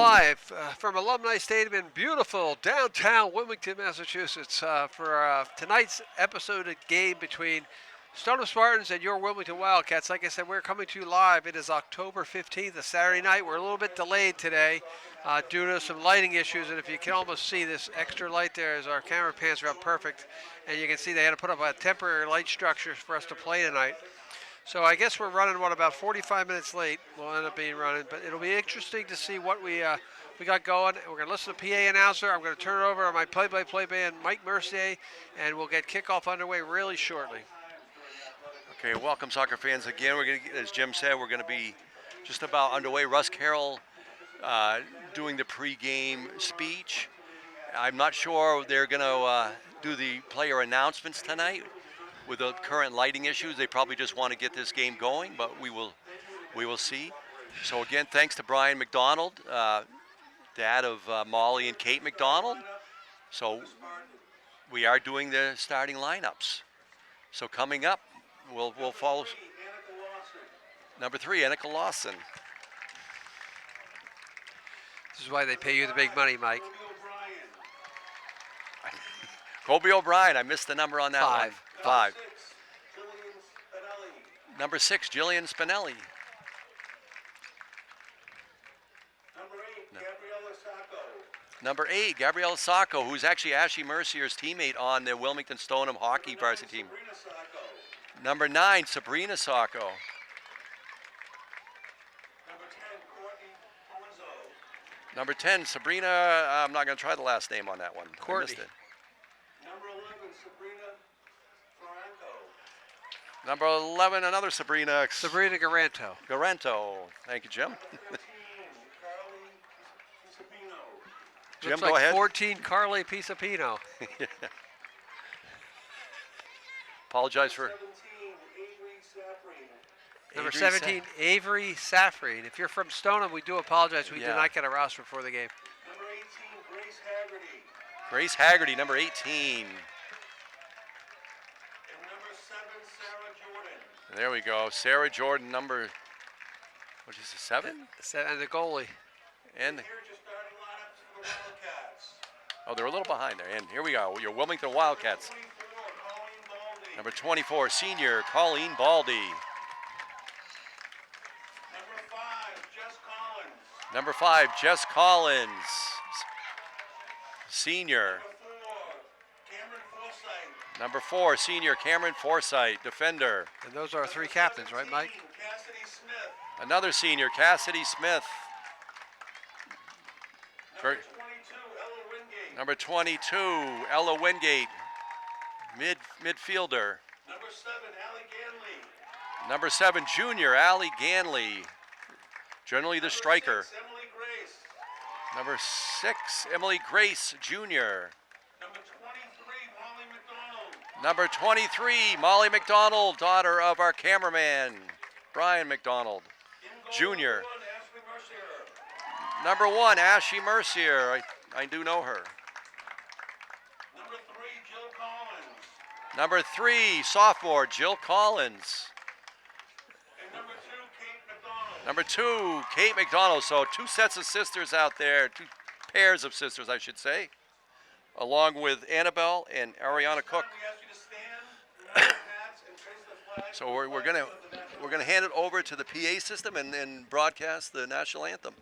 live from Alumni Stadium in beautiful downtown Wilmington, Massachusetts for tonight's episode of game between Stoneham Spartans and your Wilmington Wildcats. Like I said, we're coming to you live. It is October 15th, a Saturday night. We're a little bit delayed today due to some lighting issues, and if you can almost see this extra light there as our camera pans are up perfect, and you can see they had to put up a temporary light structure for us to play tonight. So I guess we're running, about 45 minutes late. We'll end up being running, but it'll be interesting to see what we got going. We're going to listen to PA announcer. I'm going to turn it over to my play-by-play man, Mike Mercier, and we'll get kickoff underway really shortly. Okay, welcome soccer fans again. We're going to, as Jim said, we're going to be just about underway. Russ Carroll doing the pregame speech. I'm not sure they're going to do the player announcements tonight. With the current lighting issues, they probably just want to get this game going, but we will see. So again, thanks to Brian McDonald, dad of Molly and Kate McDonald. So we are doing the starting lineups. So coming up, we'll follow number 3, Annika Lawson. This is why they pay you the big money, Mike. Kobe O'Brien, I missed the number on that one. 5. Number 6, Jillian Spinelli. Number 8, Gabriella Sacco, who's actually Ashley Mercier's teammate on the Wilmington Stoneham hockey varsity team. Number 9, Sabrina Sacco. Number 10, Sabrina, I'm not going to try the last name on that one. Courtney. I missed it. Number 11, another Sabrina. Sabrina Garanto. Garanto. Thank you, Jim. Jim, Looks go like ahead. 14, Carly Pisapino. Yeah. Apologize for... Number 17, Avery Safrine. If you're from Stoneham, we do apologize. We did not get a roster before the game. Number 18, Grace Haggerty. Grace Haggerty, number 18. And number 7, Sarah Jordan. There we go. Sarah Jordan, number, what is it, 7? And the goalie. And Here's your starting lineups for the Wildcats. oh, they're a little behind there. And here we go, your Wilmington Wildcats. 24, Colleen Baldy. Number 24, senior Colleen Baldy. Number 5, Jess Number 5, Jess Collins. Collins, senior. Number 4, Number 4, Cameron Forsythe. senior Cameron Forsythe, defender. And those are 3 captains, right, Mike? Cassidy Smith. Another senior, Cassidy Smith. Number 22, Ella Number 22, Ella Wingate. Wingate, midfielder. Number 7, Allie Ganley. Number 7, junior Allie Ganley, generally the striker. 6, Emily Grace. Number 6, Emily Grace, junior. Number 23, Molly McDonald. Number 23, Molly McDonald, daughter of our cameraman, Brian McDonald, In goal, junior. Number 1, Ashley Number 1, Ashley Mercier. Mercier, I do know her. Number 3, Jill Collins. Number 3, sophomore Jill Collins. And number 2, Kate McDonald. Number 2, Kate McDonald. So 2 sets of sisters out there, 2 pairs of sisters, I should say, along with Annabelle and Ariana Cook. We ask you to stand, remove your hats, and trace the flag. So we're gonna hand it over to the PA system and then broadcast the national anthem.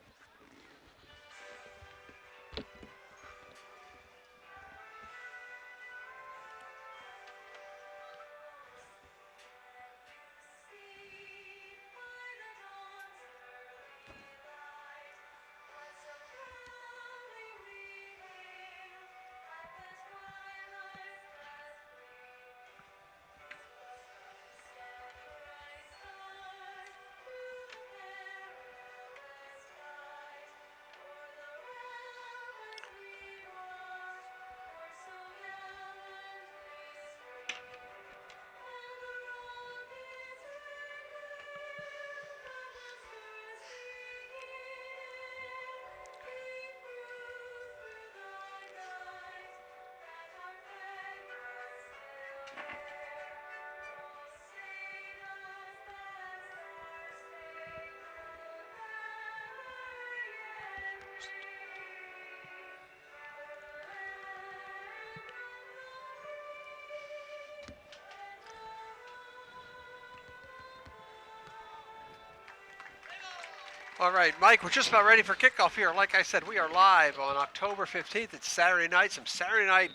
All right, Mike, we're just about ready for kickoff here. Like I said, we are live on October 15th. It's Saturday night, some Saturday night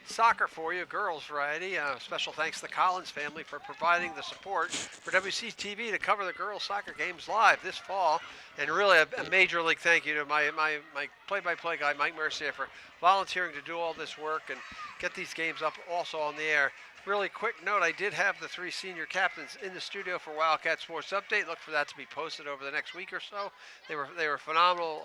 soccer for you, girls variety. Special thanks to the Collins family for providing the support for WCTV to cover the girls soccer games live this fall. And really a major league thank you to my play-by-play guy, Mike Mercier, for volunteering to do all this work and get these games up also on the air. Really quick note, I did have the three senior captains in the studio for Wildcat Sports Update. Look for that to be posted over the next week or so. They were phenomenal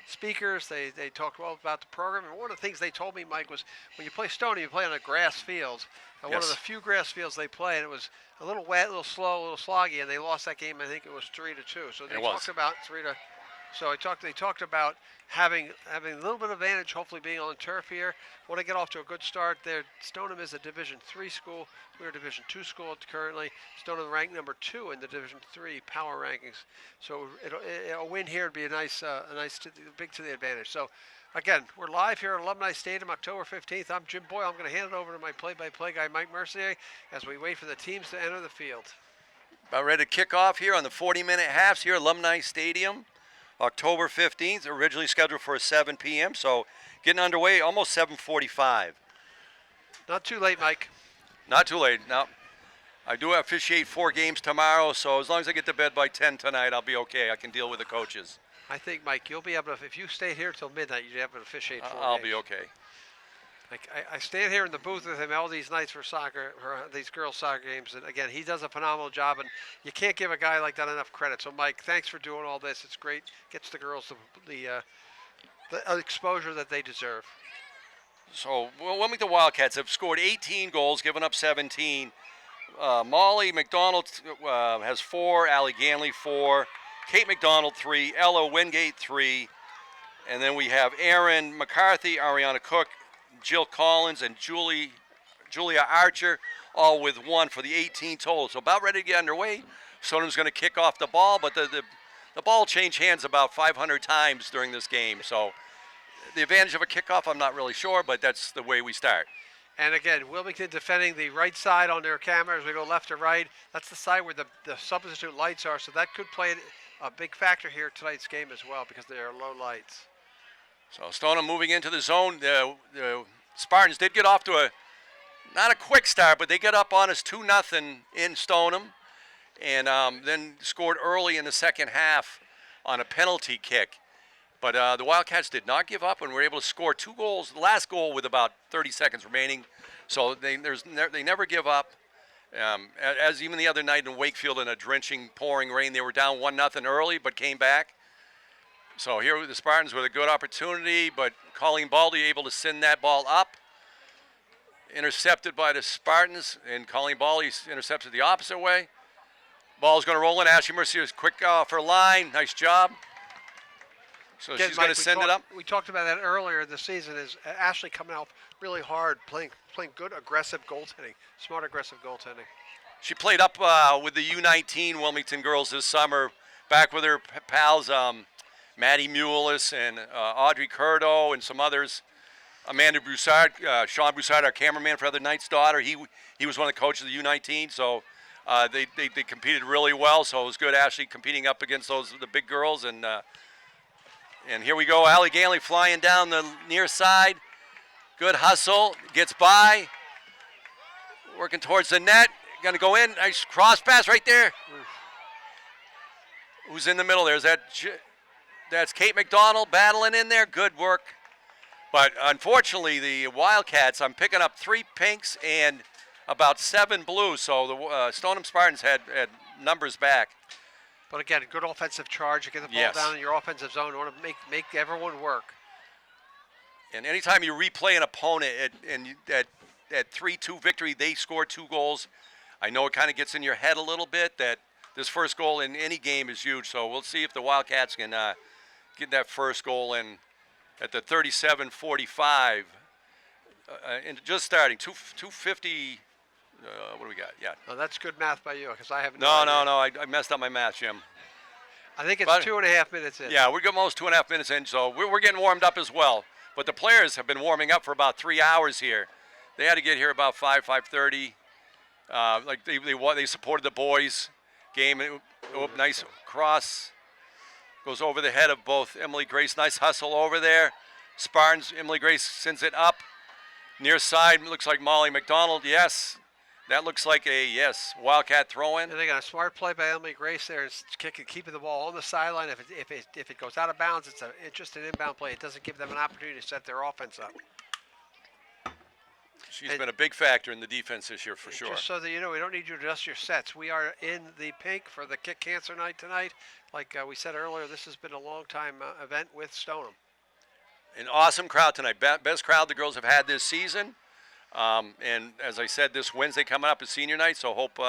speakers. They talked well about the program. And one of the things they told me, Mike, was when you play Stoneham, you play on a grass field. One of the few grass fields they play, and it was a little wet, a little slow, a little sloggy, and they lost that game. I think it was 3-2. So they talked about 3-2. So they talked about having a little bit of advantage, hopefully being on turf here. Want to get off to a good start there. Stoneham is a Division III school. We're a Division II school currently. Stoneham ranked number 2 in the Division III power rankings. So a win here would be a big to the advantage. So again, we're live here at Alumni Stadium, October 15th. I'm Jim Boyle. I'm going to hand it over to my play-by-play guy, Mike Mercier, as we wait for the teams to enter the field. About ready to kick off here on the 40-minute halves here at Alumni Stadium. October 15th, originally scheduled for 7 p.m., so getting underway almost 7:45. Not too late, Mike. Not too late. Now, I do officiate 4 games tomorrow, so as long as I get to bed by 10 tonight, I'll be okay. I can deal with the coaches. I think, Mike, you'll be able to, if you stay here till midnight, you'll be able to officiate 4 I'll games. be okay. I stand here in the booth with him all these nights for soccer, for these girls' soccer games, and again, he does a phenomenal job, and you can't give a guy like that enough credit. So, Mike, thanks for doing all this. It's great. Gets the girls the exposure that they deserve. So, Wilmington Wildcats have scored 18 goals, given up 17. Molly McDonald has 4, Allie Ganley 4, Kate McDonald 3, Ella Wingate 3, and then we have Erin McCarthy, Ariana Cook, Jill Collins, and Julia Archer, all with 1 for the 18 total. So about ready to get underway. Stoneham's going to kick off the ball, but the ball changed hands about 500 times during this game. So the advantage of a kickoff, I'm not really sure, but that's the way we start. And again, Wilmington defending the right side on their camera as we go left to right. That's the side where the substitute lights are, so that could play a big factor here tonight's game as well because they are low lights. So Stoneham moving into the zone. The Spartans did get off to not a quick start, but they got up on us 2-0 in Stoneham, and then scored early in the second half on a penalty kick. But the Wildcats did not give up and were able to score 2 goals. The last goal with about 30 seconds remaining. So they never give up. As even the other night in Wakefield in a drenching, pouring rain, they were down 1-0 early, but came back. So here the Spartans with a good opportunity, but Colleen Baldy able to send that ball up. Intercepted by the Spartans, and Colleen Baldy intercepts it the opposite way. Ball's going to roll in. Ashley Mercier's quick off her line. Nice job. So Again, she's going to send it up. We talked about that earlier this season. Is Ashley coming out really hard, playing good, aggressive goaltending, smart, aggressive goaltending. She played up with the U19 Wilmington girls this summer, back with her pals, Maddie Mullis and Audrey Curdo and some others. Amanda Broussard, Sean Broussard, our cameraman for other night's daughter. He was one of the coaches of the U19, so they competed really well. So it was good, Ashley, competing up against the big girls. And here we go, Allie Ganley flying down the near side. Good hustle, gets by, working towards the net. Going to go in, nice cross pass right there. Who's in the middle there? That's Kate McDonald battling in there. Good work. But unfortunately, the Wildcats, I'm picking up 3 pinks and about 7 blues. So the Stoneham Spartans had numbers back. But again, good offensive charge. You get the ball down in your offensive zone. You want to make everyone work. And anytime you replay an opponent at 3-2 victory, they score 2 goals. I know it kind of gets in your head a little bit that this first goal in any game is huge. So we'll see if the Wildcats can get that first goal in at the 37:45. And just starting, 2:50. What do we got? Yeah. Oh, that's good math by you because I haven't. No. I messed up my math, Jim. I think it's 2.5 minutes in. Yeah, we're almost 2.5 minutes in, so we're getting warmed up as well. But the players have been warming up for about 3 hours here. They had to get here about 5:30. They supported the boys game. Nice cross. Goes over the head of both Emily Grace. Nice hustle over there. Spartans, Emily Grace sends it up. Near side, looks like Molly McDonald. Yes. That looks like a, yes, Wildcat throw-in. And they got a smart play by Emily Grace there, and keeping the ball on the sideline. If it goes out of bounds, it's just an inbound play. It doesn't give them an opportunity to set their offense up. She's been a big factor in the defense this year for sure. Just so that you know, we don't need you to adjust your sets. We are in the pink for the Kick Cancer Night tonight. Like we said earlier, this has been a long-time event with Stoneham. An awesome crowd tonight. Best crowd the girls have had this season. And as I said, this Wednesday coming up is senior night, so hope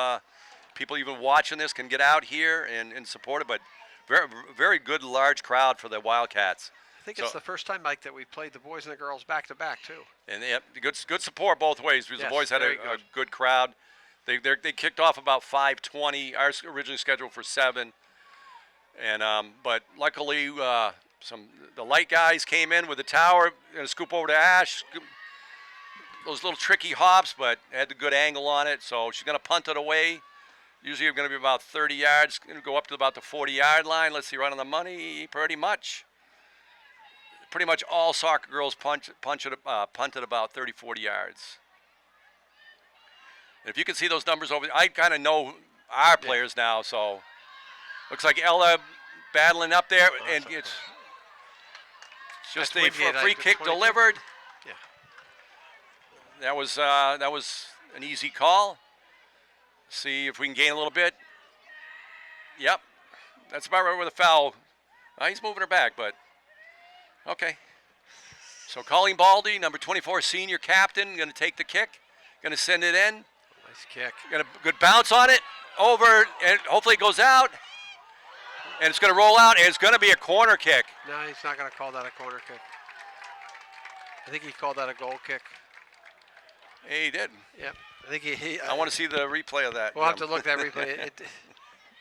people even watching this can get out here and support it. But very, very good large crowd for the Wildcats. I think it's the first time, Mike, that we played the boys and the girls back-to-back, too. And they have good support both ways because the boys had a good crowd. They kicked off about 5:20. Ours originally scheduled for 7. And but luckily the light guys came in with the tower and a scoop over to Ash. Those little tricky hops, but had a good angle on it. So she's going to punt it away. Usually going to be about 30 yards. Going to go up to about the 40-yard line. Let's see, right on the money, pretty much. Pretty much all soccer girls punted about 30, 40 yards. And if you can see those numbers over there, I kind of know our players now. So looks like Ella battling up there, and it's just a free kick delivered. Yeah. That was an easy call. See if we can gain a little bit. Yep, that's about right with the foul. He's moving her back, but okay. So Colleen Baldy, number 24, senior captain, going to take the kick, going to send it in. Nice kick. Got a good bounce on it, over, and hopefully it goes out. And it's going to roll out, and it's going to be a corner kick. No, he's not going to call that a corner kick. I think he called that a goal kick. Hey, he did. Yeah, I think he I want to see the replay of that. We'll have to look at that replay.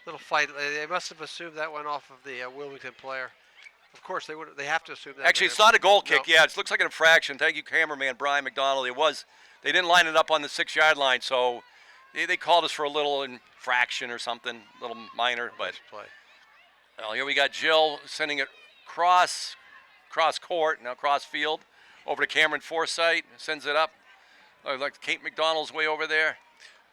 Little fight. They must have assumed that went off of the Wilmington player. Of course, they have to assume that. Actually, it's not a goal kick. Yeah, it looks like an infraction. Thank you, cameraman Brian McDonald. It was. They didn't line it up on the 6-yard line, so they called us for a little infraction or something, a little minor. But play. Well, here we got Jill sending it cross court, now cross field, over to Cameron Forsythe, sends it up. Like Kate McDonald's way over there.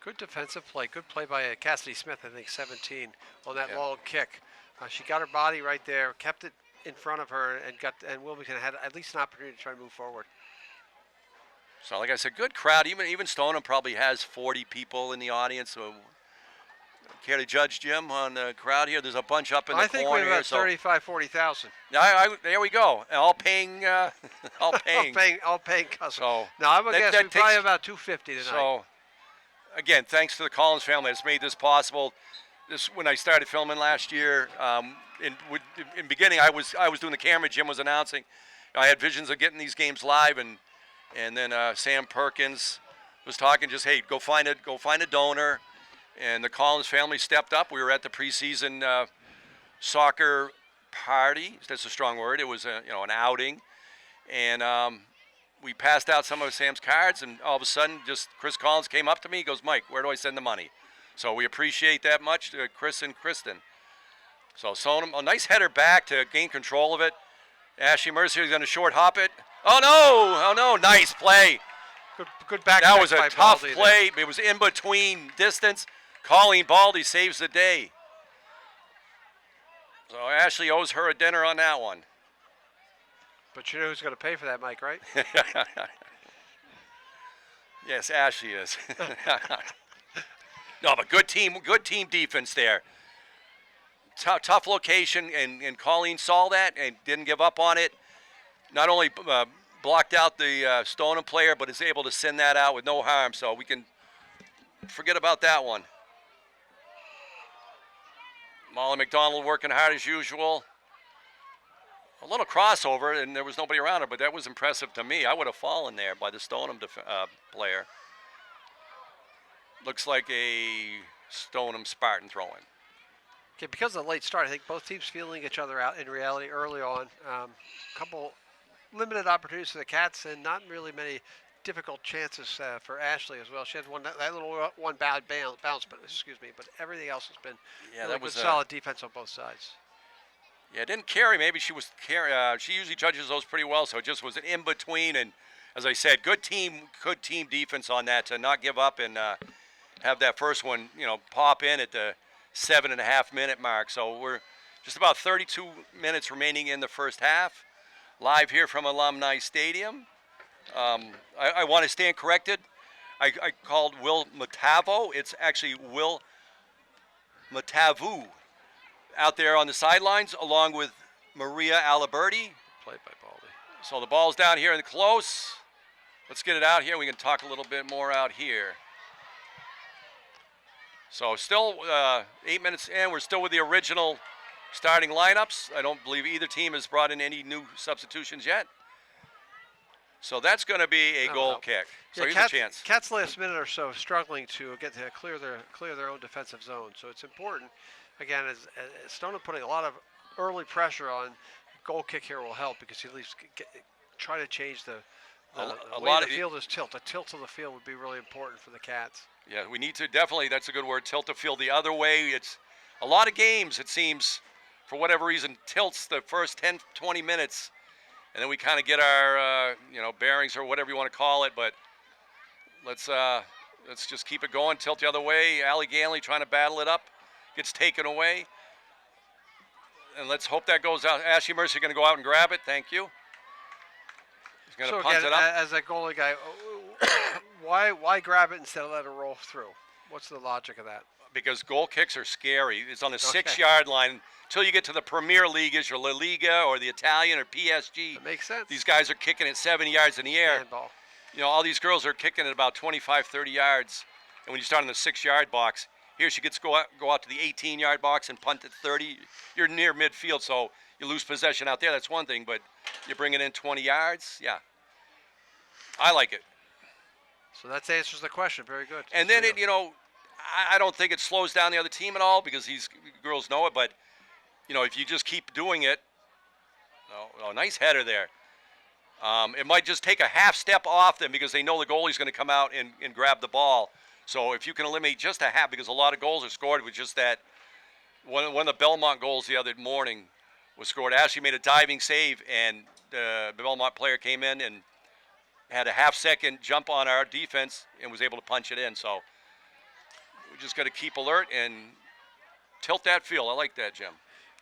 Good defensive play. Good play by Cassidy Smith, I think 17, on that long kick. She got her body right there, kept it in front of her, and Wilmington had at least an opportunity to try and move forward. So like I said, good crowd. Even Stoneham probably has 40 people in the audience. So care to judge, Jim, on the crowd here? There's a bunch up in the corner. I think we have about 35, 40,000. There we go. All paying, all paying. all paying customers. So now I would guess we probably have about 250 tonight. So again, thanks to the Collins family that's made this possible. When I started filming last year, in beginning I was doing the camera. Jim was announcing. I had visions of getting these games live, and then Sam Perkins was talking. Just hey, go find a donor. And the Collins family stepped up. We were at the preseason soccer party. That's a strong word. It was an outing, and we passed out some of Sam's cards. And all of a sudden, just Chris Collins came up to me. He goes, "Mike, where do I send the money?" So we appreciate that much, Chris and Kristen. So Stoneham, a nice header back to gain control of it. Ashley Mercier is going to short hop it. Oh no! Nice play. Good back. That was a tough Baldy play. There. It was in between distance. Colleen Baldy saves the day. So Ashley owes her a dinner on that one. But you know who's going to pay for that, Mike, right? Yes, Ashley is. No, but good team defense there. Tough location, and Colleen saw that and didn't give up on it. Not only blocked out the Stoneham player, but is able to send that out with no harm. So we can forget about that one. Molly McDonald working hard as usual. A little crossover, and there was nobody around her, but that was impressive to me. I would have fallen there by the Stoneham player. Looks like a Stoneham Spartan throw-in. Okay, because of the late start, I think both teams feeling each other out in reality early on. Couple limited opportunities for the Cats, and not really many difficult chances for Ashley as well. She had that little bad bounce, but everything else has been that was solid defense on both sides. Yeah, it didn't carry. Maybe she was she usually judges those pretty well, so it just was an in between. And as I said, good team defense on that to not give up and have that first one, pop in at the 7.5 minute mark. So we're just about 32 minutes remaining in the first half. Live here from Alumni Stadium. I want to stand corrected. I called Will Matavo. It's actually Will Matavu out there on the sidelines, along with Maria Aliberti. Played by Baldy. So the ball's down here and close. Let's get it out here. We can talk a little bit more out here. So still 8 minutes in. We're still with the original starting lineups. I don't believe either team has brought in any new substitutions yet. So that's going to be a goal kick. So here's a chance. Cats last minute or so struggling to get to clear their own defensive zone. So it's important. Again, as Stoneham putting a lot of early pressure on, goal kick here will help because he at least try to change the way the field is tilt. The tilt of the field would be really important for the Cats. Yeah, we need to definitely, that's a good word, tilt the field the other way. It's a lot of games, it seems, for whatever reason, tilts the first 10, 20 minutes. And then we kind of get our, bearings or whatever you want to call it. But let's just keep it going. Tilt the other way. Allie Ganley trying to battle it up. Gets taken away. And let's hope that goes out. Ashley Mercer going to go out and grab it. Thank you. He's going to punt it up. As a goalie guy, why grab it instead of let it roll through? What's the logic of that? Because goal kicks are scary. It's on the 6-yard line. Until you get to the Premier League, is your La Liga or the Italian or PSG. That makes sense. These guys are kicking at 70 yards in the air. Handball. All these girls are kicking at about 25, 30 yards. And when you start in the 6-yard box, here she gets go out to the 18-yard box and punt at 30. You're near midfield, so you lose possession out there. That's one thing, but you're bringing in 20 yards. Yeah, I like it. So that answers the question. Very good. And then I don't think it slows down the other team at all because these girls know it. But if you just keep doing it, nice header there. It might just take a half step off them because they know the goalie's going to come out and grab the ball. So if you can eliminate just a half, because a lot of goals are scored with just that. One of the Belmont goals the other morning was scored. Ashley made a diving save, and the Belmont player came in and had a half-second jump on our defense and was able to punch it in. So we just got to keep alert and tilt that field. I like that, Jim.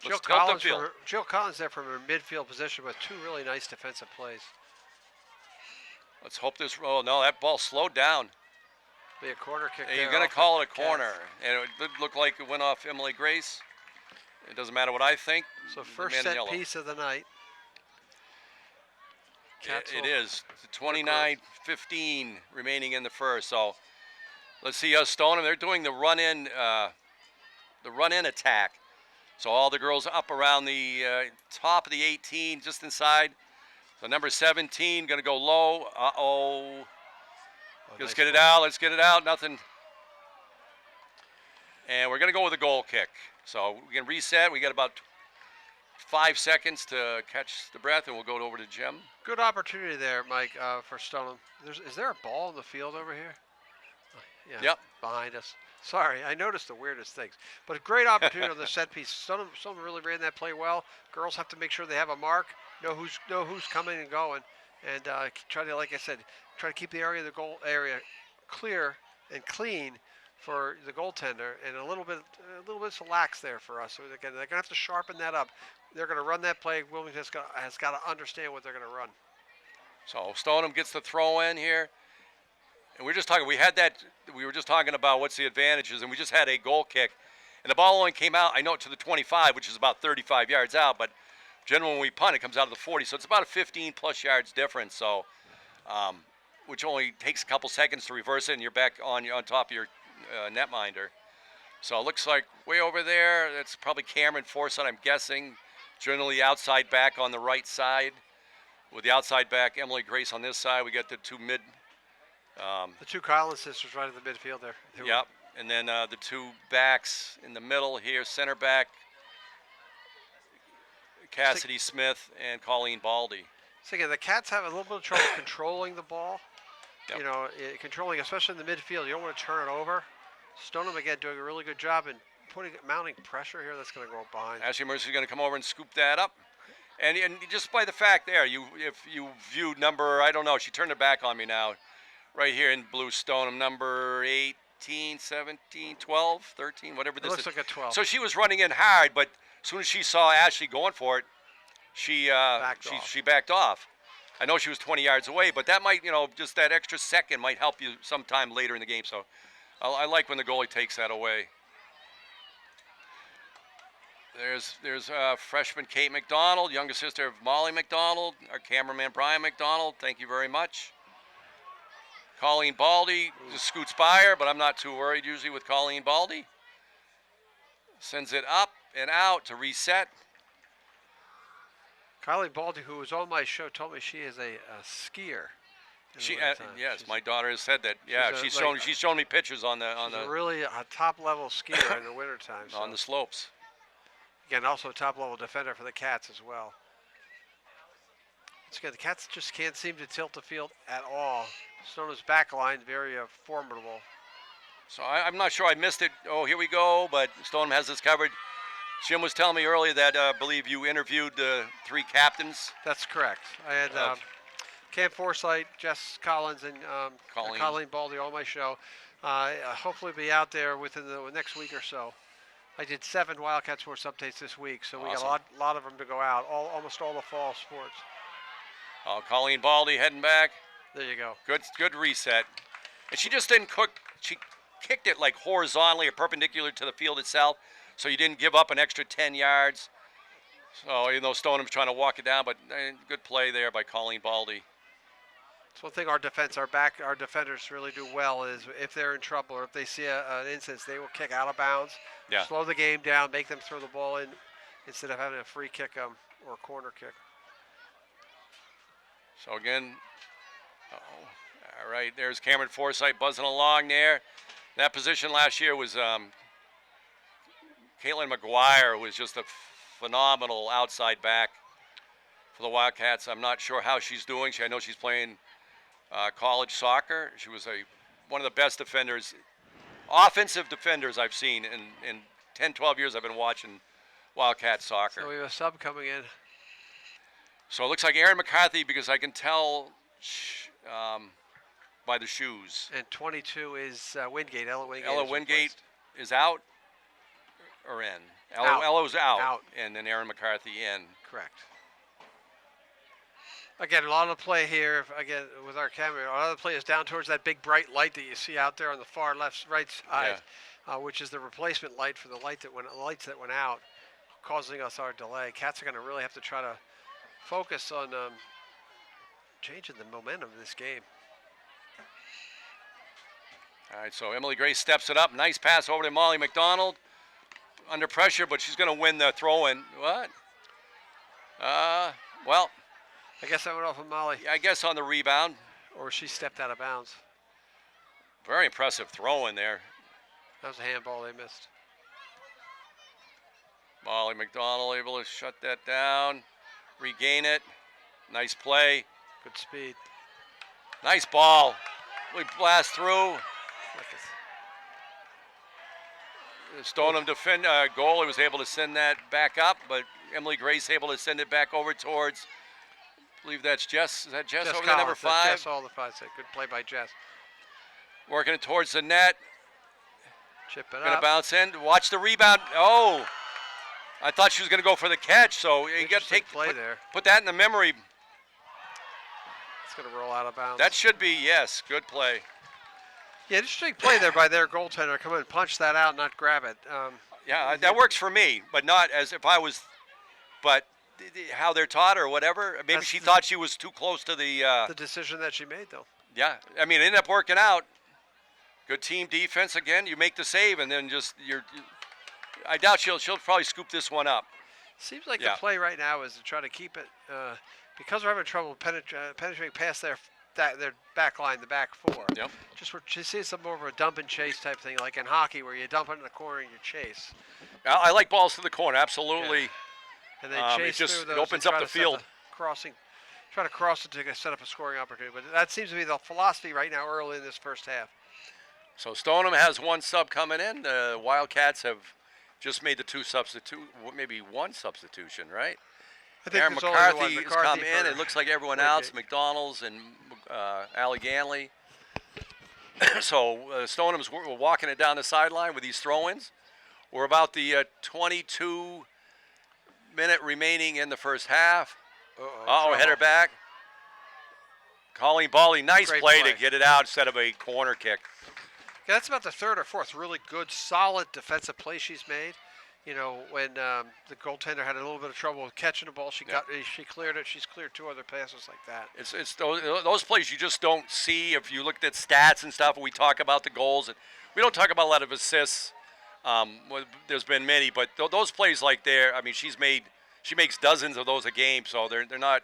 Let's tilt the field. Jill Collins there from her midfield position with two really nice defensive plays. Let's hope this. Oh no, that ball slowed down. Be a corner kick. You're going to call it a corner, and it did look like it went off Emily Grace. It doesn't matter what I think. So first set piece of the night. It is 29-15 remaining in the first. So let's see Stoneham. They're doing the run-in attack. So all the girls up around the top of the 18, just inside. So number 17 going to go low. Let's get it out. Let's get it out. Nothing. And we're going to go with a goal kick. So we can reset. We got about 5 seconds to catch the breath, and we'll go over to Jim. Good opportunity there, Mike, for Stoneham. Is there a ball in the field over here? Yeah. Yep. Behind us. Sorry, I noticed the weirdest things. But a great opportunity on the set piece. Stoneham really ran that play well. Girls have to make sure they have a mark, know who's coming and going, and try to, like I said, try to keep the goal area clear and clean for the goaltender, and a little bit lax there for us. So again, they're gonna have to sharpen that up. They're gonna run that play. Wilmington has got to understand what they're gonna run. So Stoneham gets the throw in here, and we're just talking. We were just talking about what's the advantages, and we just had a goal kick, and the ball only came out. I know to the 25, which is about 35 yards out, but generally when we punt, it comes out of the 40, so it's about a 15+ yards difference. So, which only takes a couple seconds to reverse it, and you're back on top of your netminder. So it looks like way over there, that's probably Cameron Forsyth, I'm guessing. Generally outside back on the right side. With the outside back, Emily Grace on this side. We got the two mid. The two Collins sisters right in the midfield there. Yep. And then the two backs in the middle here, center back, Cassidy Smith and Colleen Baldy. So again, the Cats have a little bit of trouble controlling the ball. Yep. Controlling, especially in the midfield. You don't want to turn it over. Stoneham, again, doing a really good job in mounting pressure here. That's going to go behind. Ashley Mercer's going to come over and scoop that up. And just by the fact there, if you viewed number, I don't know, she turned it back on me now, right here in blue Stoneham, number 18, 17, 12, 13, whatever this is. It looks like a 12. So she was running in hard, but as soon as she saw Ashley going for it, she backed off. I know she was 20 yards away, but that might, just that extra second might help you sometime later in the game. So I like when the goalie takes that away. There's freshman Kate McDonald, younger sister of Molly McDonald, our cameraman Brian McDonald. Thank you very much. Colleen Baldy just scoots by her, but I'm not too worried usually with Colleen Baldy. Sends it up and out to reset. Kylie Baldy, who was on my show, told me she is a skier. Yes, my daughter has said that. Yeah, she's shown me pictures on the really a top level skier in the wintertime. On the slopes. Again, also a top level defender for the Cats as well. It's good. The Cats just can't seem to tilt the field at all. Stoneham's back line very formidable. So I'm not sure I missed it. Oh, here we go. But Stoneham has this covered. Jim was telling me earlier that I believe you interviewed the 3 captains. That's correct. I had Cam Forsythe, Jess Collins, and Colleen Baldy on my show. Hopefully be out there within the next week or so. I did 7 Wildcat Sports updates this week, so we got a lot of them to go out. Almost all the fall sports. Oh, Colleen Baldy heading back. There you go. Good reset. And she just didn't cook. She kicked it like horizontally or perpendicular to the field itself, so you didn't give up an extra 10 yards. So even though Stoneham's trying to walk it down, but good play there by Colleen Baldy. So one thing our defenders really do well is if they're in trouble or if they see an instance, they will kick out of bounds, slow the game down, make them throw the ball in instead of having a free kick or a corner kick. So again, all right, there's Cameron Forsythe buzzing along there. That position last year was Caitlin McGuire was just a phenomenal outside back for the Wildcats. I'm not sure how she's doing. I know she's playing college soccer. She was one of the best defenders, offensive defenders I've seen in 10, 12 years I've been watching Wildcat soccer. So we have a sub coming in. So it looks like Erin McCarthy, because I can tell by the shoes. And 22 is Wingate. Ella Wingate. Ella Wingate is out or in? Out. Ella's out. And then Erin McCarthy in. Correct. Again, a lot of play here. Again, with our camera, a lot of the play is down towards that big bright light that you see out there on the far right side, which is the replacement light for the lights that went out, causing us our delay. Cats are going to really have to try to focus on changing the momentum of this game. All right, so Emily Grace steps it up. Nice pass over to Molly McDonald. Under pressure, but she's going to win the throw-in. What? Well. I guess that went off of Molly. I guess on the rebound. Or she stepped out of bounds. Very impressive throw-in there. That was a handball they missed. Molly McDonald able to shut that down. Regain it. Nice play. Good speed. Nice ball. We blast through. The Stoneham goalie was able to send that back up, but Emily Grace able to send it back over towards, I believe that's Jess. Is that Jess over there, number 5? Jess, all the 5. Good play by Jess. Working it towards the net. Chip it up. Going to bounce in. Watch the rebound. Oh, I thought she was going to go for the catch, so you got to put that in the memory. It's going to roll out of bounds. That should be, yes, good play. Yeah, interesting play there by their goaltender. Come in and punch that out, not grab it. Yeah, that works for me, but not as if I was, but how they're taught or whatever. Maybe she thought she was too close to the decision that she made, though. Yeah, I mean, it ended up working out. Good team defense again. You make the save, and then I doubt she'll probably scoop this one up. Seems like the play right now is to try to keep it because we're having trouble penetrating past their back line, the back 4. Yep. Just see some more of a dump and chase type thing, like in hockey, where you dump it in the corner and you chase. I like balls to the corner, absolutely. Yeah. And they chase it through those. Opens up the field. Try to cross it to set up a scoring opportunity. But that seems to be the philosophy right now, early in this first half. So Stoneham has one sub coming in. The Wildcats have just made the maybe one substitution, right? I think Aaron there's only one. McCarthy has come in. for- It looks like everyone for else, Jake. McDonald's and Allie Ganley. So Stoneham's walking it down the sideline with these throw-ins. We're about the 22-minute remaining in the first half. Uh-oh, header back. Colleen Baldy, nice Great play play. to get it out instead of a corner kick. Yeah, that's about the third or fourth really good, solid defensive play she's made. You know, when the goaltender had a little bit of trouble with catching the ball, she cleared it. She's cleared 2 other passes like that. It's those plays you just don't see if you looked at stats and stuff. We talk about the goals, and we don't talk about a lot of assists. There's been many, but those plays like there, I mean, she makes dozens of those a game, so they're not.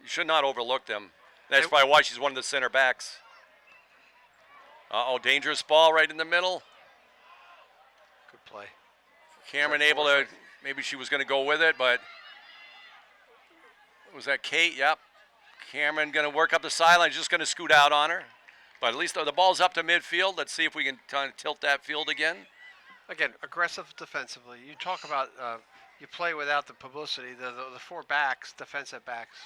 You should not overlook them. That's probably why she's one of the center backs. Dangerous ball right in the middle. Good play. Cameron able to, maybe she was going to go with it, but was that Kate? Yep. Cameron going to work up the sideline, just going to scoot out on her. But at least the ball's up to midfield. Let's see if we can kind of tilt that field again. Again, aggressive defensively. You talk about you play without the publicity. The 4 backs, defensive backs,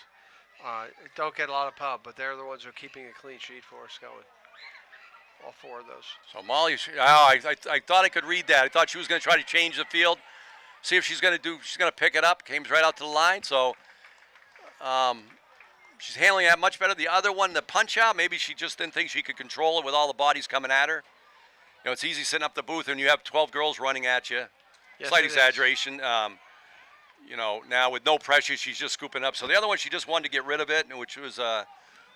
don't get a lot of pub, but they're the ones who are keeping a clean sheet for us going. All 4 of those. So Molly, I thought I could read that. I thought she was going to try to change the field, see if she's going to pick it up. Came right out to the line, so she's handling that much better. The other one, the punch out, maybe she just didn't think she could control it with all the bodies coming at her. You know, it's easy sitting up the booth and you have 12 girls running at you. Yes, Slight it is. exaggeration. You know, now with no pressure, she's just scooping up. So the other one, she just wanted to get rid of it, which was a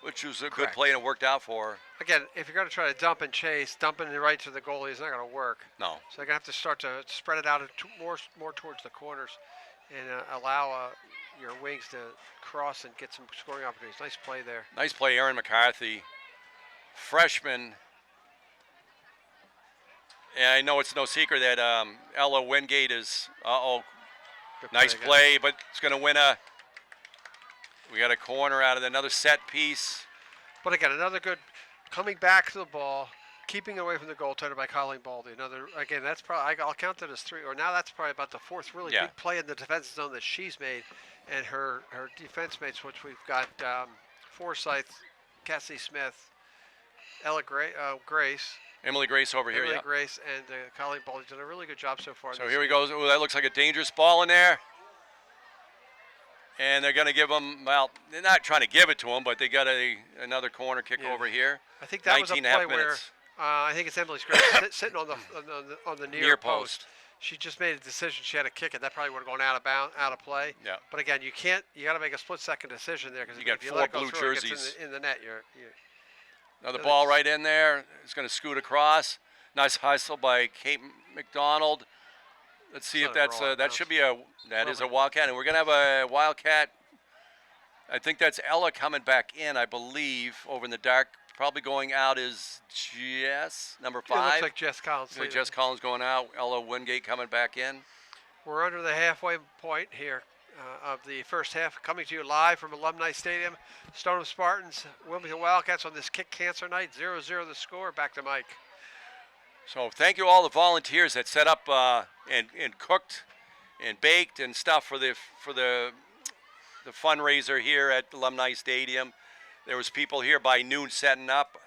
good Correct. play, and it worked out for her. Again, if you're going to try to dump and chase, dumping it right to the goalie is not going to work. No. So they're going to have to start to spread it out more towards the corners and allow your wings to cross and get some scoring opportunities. Nice play there. Nice play, Aaron McCarthy, freshman. And I know it's no secret that Ella Wingate is, Good nice again. play, but it's going to win we got a corner out of another set piece. But again, another good coming back to the ball, keeping away from the goaltender by Colleen Baldy. Again, that's probably, I'll count that as 3, or now that's probably about the 4th really big play in the defensive zone that she's made. And her defense mates, which we've got Forsyth, Cassie Smith, Ella Grace. Emily Grace over here, Emily yeah. Grace and Colleen Baldy did a really good job so far. So here we go. Ooh, that looks like a dangerous ball in there. And they're going to give them, well, they're not trying to give it to them, but they got another corner kick over here. I think that was a 19 and a half play where minutes. I think it's Emily Grace sitting on the near post. She just made a decision. She had to kick it. That probably would have gone out of play. Yeah. But again, you got to make a split-second decision there because You got if you 4 let it go blue through, it gets jerseys. in the net. Another ball right in there. It's going to scoot across. Nice hustle by Kate McDonald. Let's see if that's that should be that is a Wildcat, and we're going to have a Wildcat. I think that's Ella coming back in, I believe, over in the dark. Probably going out is Jess, number 5. It looks like Jess Collins. Like Jess Collins going out. Ella Wingate coming back in. We're under the halfway point here of the first half, coming to you live from Alumni Stadium. Stoneham Spartans, Wilmington Wildcats on this kick cancer night. 0-0 the score. Back to Mike. So thank you all the volunteers that set up and cooked and baked and stuff for the fundraiser here at Alumni Stadium. There was people here by noon setting up.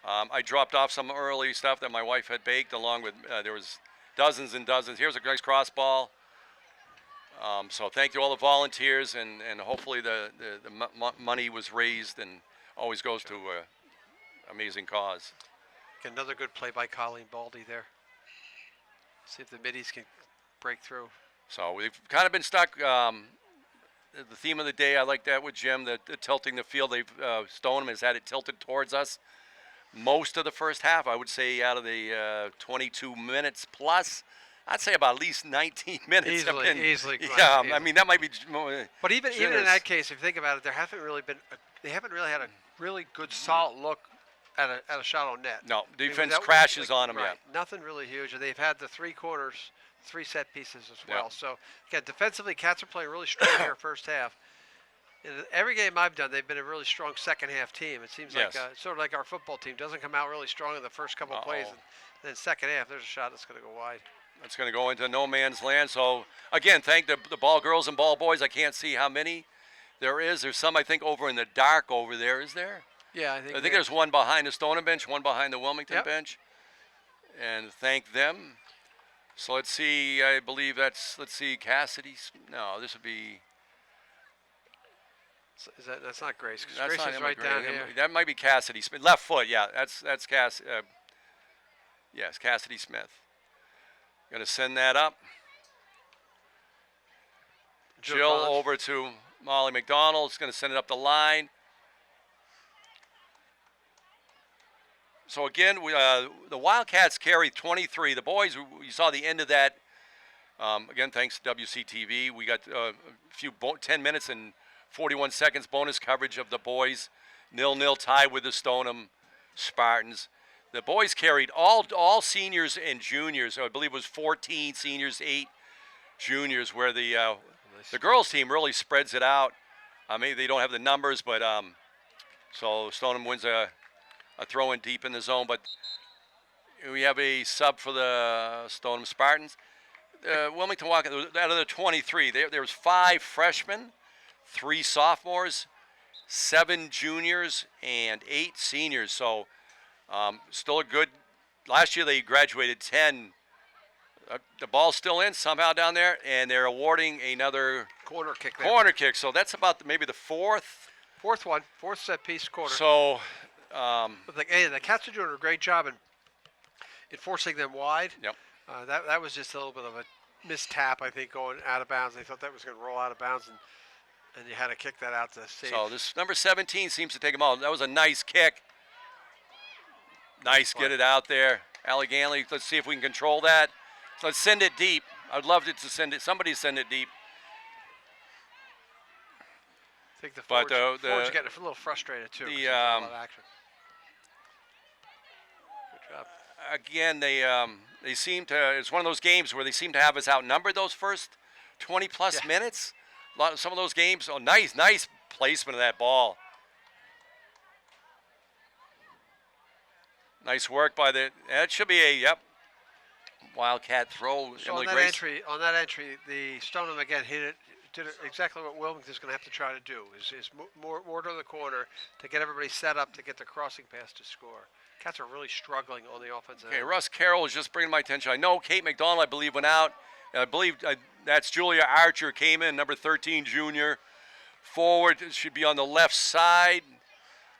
I dropped off some early stuff that my wife had baked, along with there was dozens and dozens. Here's a nice cross ball. So thank you all the volunteers, and hopefully the money was raised and always goes to an amazing cause. Another good play by Colleen Baldy there. See if the middies can break through. So we've kind of been stuck. The theme of the day, I like that with Jim, the tilting the field. Stoneham has had it tilted towards us most of the first half. I would say out of the 22 minutes plus, I'd say about at least 19 minutes. Easily. Yeah, I mean, that might be. But even in that case, if you think about it, they haven't really had a really good solid look at a shot on net. No, defense crashes on them. Right, nothing really huge, and they've had the 3 corners, 3 set pieces as well. Yep. So again, defensively, Cats are playing really strong here first half. In every game I've done, they've been a really strong second half team. It seems like sort of like our football team doesn't come out really strong in the first couple of plays, and then second half there's a shot that's going to go wide. It's going to go into no man's land. So, again, thank the ball girls and ball boys. I can't see how many there is. There's some, I think, over in the dark over there. Is there? Yeah, I think there's one behind the Stoneham bench, one behind the Wilmington Yep. bench. And thank them. So let's see, I believe let's see, Cassidy. No, this would be. That's not Grace. 'Cause That's Grace not is Emma right Gray. down here. That might be Cassidy Smith. Left foot, yeah. That's Cass. Yes, Cassidy Smith. Going to send that up. Jill Collins. over to Molly McDonald. It's going to send it up the line. So again, the Wildcats carry 23. The boys, you saw the end of that. Again, thanks to WCTV. We got a few 10 minutes and 41 seconds bonus coverage of the boys. 0-0 tie with the Stoneham Spartans. The boys carried all seniors and juniors. So I believe it was 14 seniors, 8 juniors, where the girls team really spreads it out. Maybe they don't have the numbers, but so Stoneham wins a throw in deep in the zone. But we have a sub for the Stoneham Spartans. Wilmington Wildcats, out of the 23, there was 5 freshmen, 3 sophomores, 7 juniors, and 8 seniors. So still a good. Last year they graduated 10. The ball's still in somehow down there, and they're awarding another Corner kick there. corner kick. So that's about maybe the fourth. Fourth set piece corner. So But the Cats are doing a great job in forcing them wide. Yep. That was just a little bit of a mistap, I think, going out of bounds. They thought that was going to roll out of bounds, and you had to kick that out to save. So this number 17 seems to take them all. That was a nice kick. Nice, get it out there. Allie Ganley, let's see if we can control that. So let's send it deep. I'd love to send it. Somebody send it deep. I think the But, forwards, the- forwards are getting a little frustrated, too. 'cause the, there's a lot of action. Good job. Again, they seem to. It's one of those games where they seem to have us outnumbered those first 20-plus minutes. Some of those games. Oh, nice placement of that ball. Nice work by that should be a Wildcat throw. So Emily on Grace. that entry, the Stoneham again did exactly what Wilmington's going to have to try to do is more to the corner to get everybody set up to get the crossing pass to score. Cats are really struggling on the offensive Okay, end. Russ Carroll is just bringing my attention. I know Kate McDonald, I believe, went out. I believe that's Julia Archer came in, number 13 junior. Forward should be on the left side.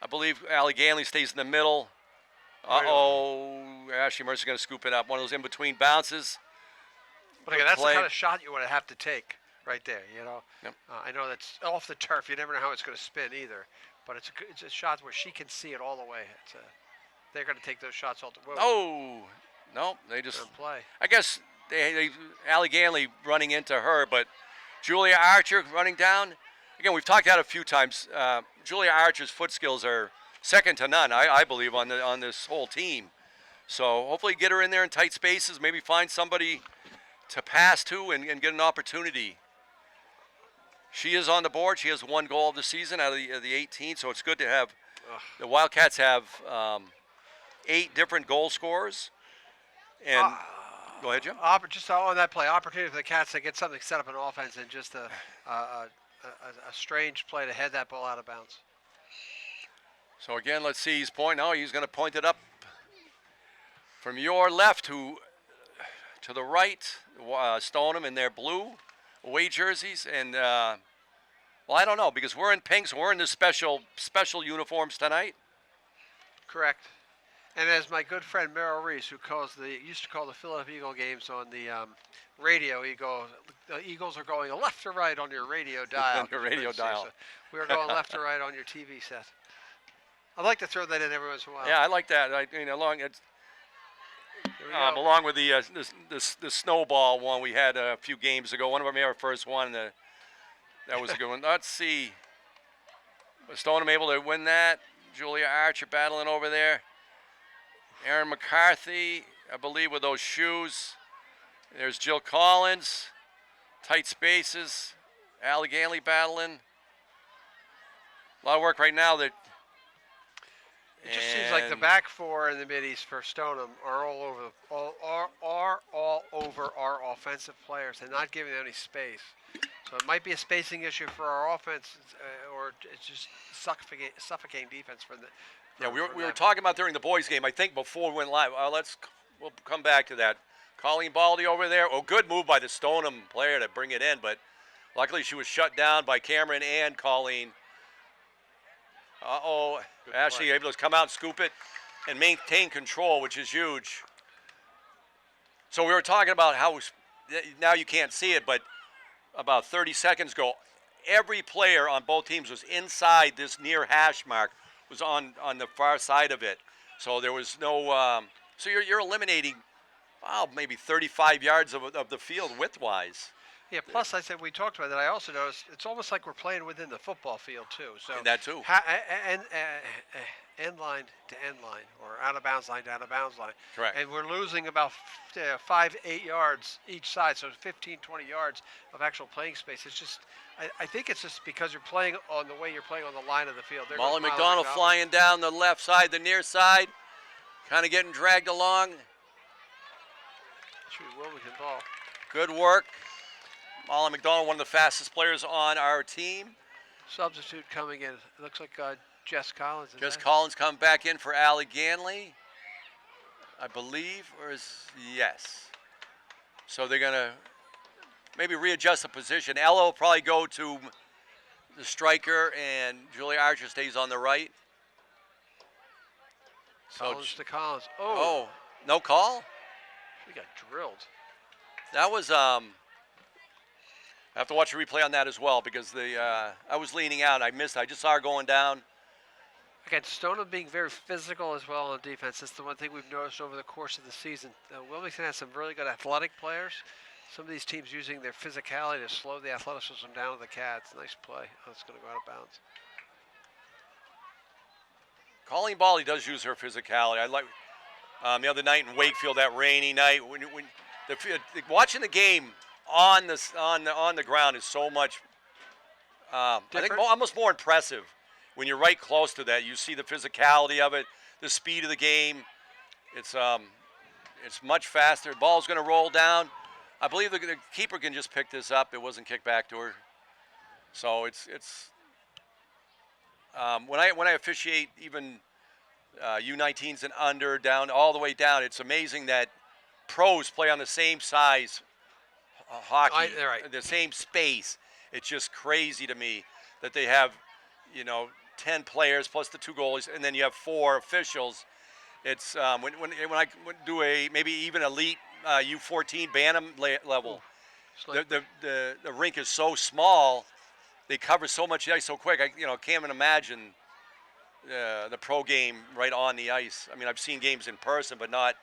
I believe Allie Ganley stays in the middle. Ashley Mercer's going to scoop it up. One of those in-between bounces. But again, that's play. the kind of shot you want to have to take right there. You know, Yep. I know that's off the turf. You never know how it's going to spin either. But it's a shot where she can see it all the way. They're going to take those shots all the way. Oh, no, they just. And play. I guess they Allie Ganley running into her, but Julia Archer running down. Again, we've talked about it a few times. Julia Archer's foot skills are second to none, I believe, on this whole team. So hopefully get her in there in tight spaces, maybe find somebody to pass to and get an opportunity. She is on the board. She has 1 goal of the season out of the 18, so it's good to have. The Wildcats have 8 different goal scorers. And go ahead, Jim. Just on that play, opportunity for the Cats to get something set up in offense and just a strange play to head that ball out of bounds. So again, let's see. He's pointing. Oh, he's going to point it up from your left to the right. Stoneham in their blue away jerseys, and well, I don't know because we're in pink, so we're in the special uniforms tonight. Correct. And as my good friend Merrill Reese, who used to call the Philadelphia Eagle games on the radio, he goes, the Eagles are going left or right on your radio dial. On your radio dial. So we are going left or right on your TV set. I'd like to throw that in every once in a while. Yeah, I like that. Along with the snowball one we had a few games ago. One of them, our first one. That was a good one. Let's see. Was Stoneham able to win that? Julia Archer battling over there. Aaron McCarthy, I believe, with those shoes. There's Jill Collins. Tight spaces. Allie Ganley battling. A lot of work right now. It just seems like the back four in the Mid-East for Stoneham are all over our offensive players and not giving them any space. So it might be a spacing issue for our offense, or it's just suffocating defense for the. Yeah, we were talking about during the boys' game. I think before we went live. We'll come back to that. Colleen Baldy over there. Oh, good move by the Stoneham player to bring it in, but luckily she was shut down by Cameron and Colleen. Ashley able to come out and scoop it and maintain control, which is huge. So we were talking about how now you can't see it, but about 30 seconds ago, every player on both teams was inside this near hash mark, was on the far side of it. So there was no. So you're eliminating, maybe 35 yards of the field width-wise. Yeah, plus I said we talked about that. I also noticed it's almost like we're playing within the football field too. So And that too. End line to end line, or out of bounds line to out of bounds line. Correct. And we're losing about 5-8 yards each side, so 15-20 yards of actual playing space. It's just, I think it's just because you're playing on the way you're playing on the line of the field. Molly McDonald flying down the left side, the near side, kind of getting dragged along. Wilmington ball. Good work. Molly McDonald, one of the fastest players on our team. Substitute coming in. It looks like Jess Collins. Jess Collins come back in for Allie Ganley, I believe, yes. So they're going to maybe readjust the position. Ella will probably go to the striker, and Julia Archer stays on the right. Collins to Collins. Oh, no call? We got drilled. That was I have to watch a replay on that as well because I was leaning out. I missed. I just saw her going down. Again, Stoneham being very physical as well on defense. That's the one thing we've noticed over the course of the season. Wilmington has some really good athletic players. Some of these teams using their physicality to slow the athleticism down of the Cats. Nice play. Oh, it's going to go out of bounds. Colleen Baldy does use her physicality. I like the other night in Wakefield, that rainy night. When watching the game on the ground is so much. I think almost more impressive when you're right close to that. You see the physicality of it, the speed of the game. It's much faster. The ball's going to roll down. I believe the keeper can just pick this up. It wasn't kicked back to her. So it's when I officiate even U19s and under down all the way down, it's amazing that pros play on the same size hockey, the same space. It's just crazy to me that they have, 10 players plus the 2 goalies, and then you have 4 officials. It's when I do maybe even elite U14 Bantam level, the rink is so small, they cover so much ice so quick. I can't even imagine the pro game right on the ice. I mean, I've seen games in person, but not.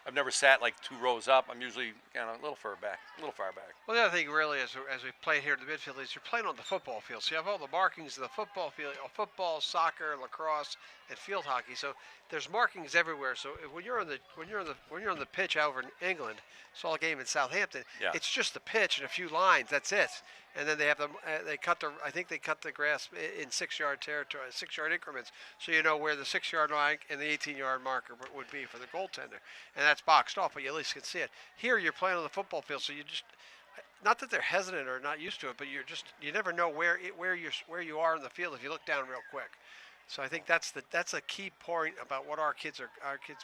I've never sat like 2 rows up. I'm usually kind of a little far back. Well, the other thing really is, as we play here in the midfield, is you're playing on the football field. So you have all the markings of the football field, football, soccer, lacrosse, and field hockey. So there's markings everywhere. So when you're on the pitch over in England, saw a game in Southampton. Yeah. It's just the pitch and a few lines. That's it. And then they have I think they cut the grass in 6-yard territory, 6-yard increments, so you know where the 6-yard line and the 18-yard marker would be for the goaltender, and that's boxed off, but you at least can see it. Here you're playing on the football field, so you just, not that they're hesitant or not used to it, but you never know where you are in the field if you look down real quick. So I think that's a key point about what our kids,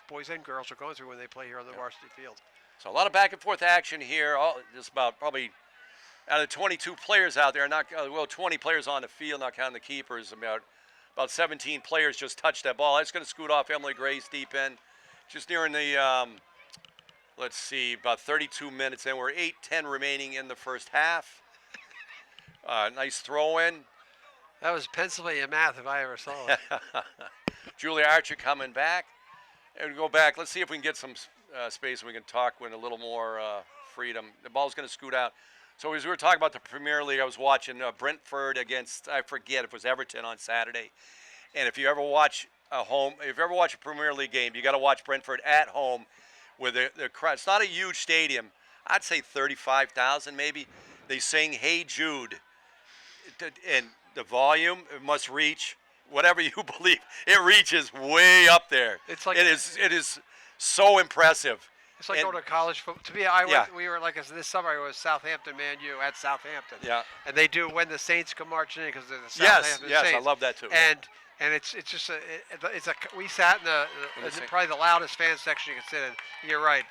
boys and girls, are going through when they play here on the varsity field. So a lot of back and forth action here. Just about probably out of the 22 players out there, 20 players on the field, not counting the keepers. About 17 players just touched that ball. That's going to scoot off Emily Gray's deep end. Just nearing the, let's see, about 32 minutes in. We're 8:10 remaining in the first half. Nice throw in. That was Pennsylvania math if I ever saw it. Julia Archer coming back. And we go back. Let's see if we can get some space and we can talk with a little more freedom. The ball's going to scoot out. So as we were talking about the Premier League, I was watching Brentford against, I forget if it was Everton on Saturday. And if you ever watch a Premier League game, you got to watch Brentford at home with the crowd. It's not a huge stadium. I'd say 35,000 maybe. They sing "Hey Jude," and the volume must reach whatever you believe, it reaches way up there. It's like it is so impressive. It's like And- going to college football. To me, we were like this summer. I was Southampton, Man U at Southampton. Yeah. And they do when the Saints come marching in because they're the Yes, Southampton yes, Saints. I love that too. And it's just we sat in probably the loudest fan section you can sit in. You're right.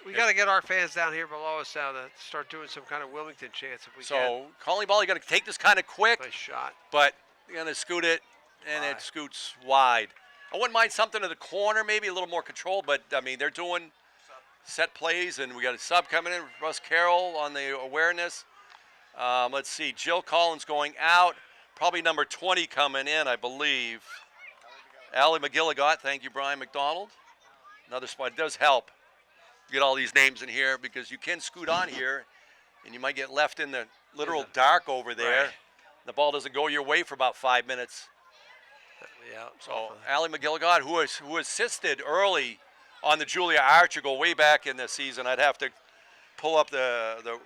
We got to get our fans down here below us now to start doing some kind of Wilmington chants if we can. So calling ball, you got to take this kind of quick, Nice shot. but you're gonna scoot it, and it scoots wide. I wouldn't mind something to the corner, maybe a little more control, but I mean they're doing set plays, and we got a sub coming in. Russ Carroll on the awareness. Let's see, Jill Collins going out. Probably number 20 coming in, I believe. Allie McGilligot. Thank you, Brian McDonald. Another spot. It does help get all these names in here because you can scoot on here, and you might get left in the literal dark over there. Right. The ball doesn't go your way for about 5 minutes. Yeah. So Allie McGilligot, who assisted early on the Julia Archer goal way back in the season. I'd have to pull up the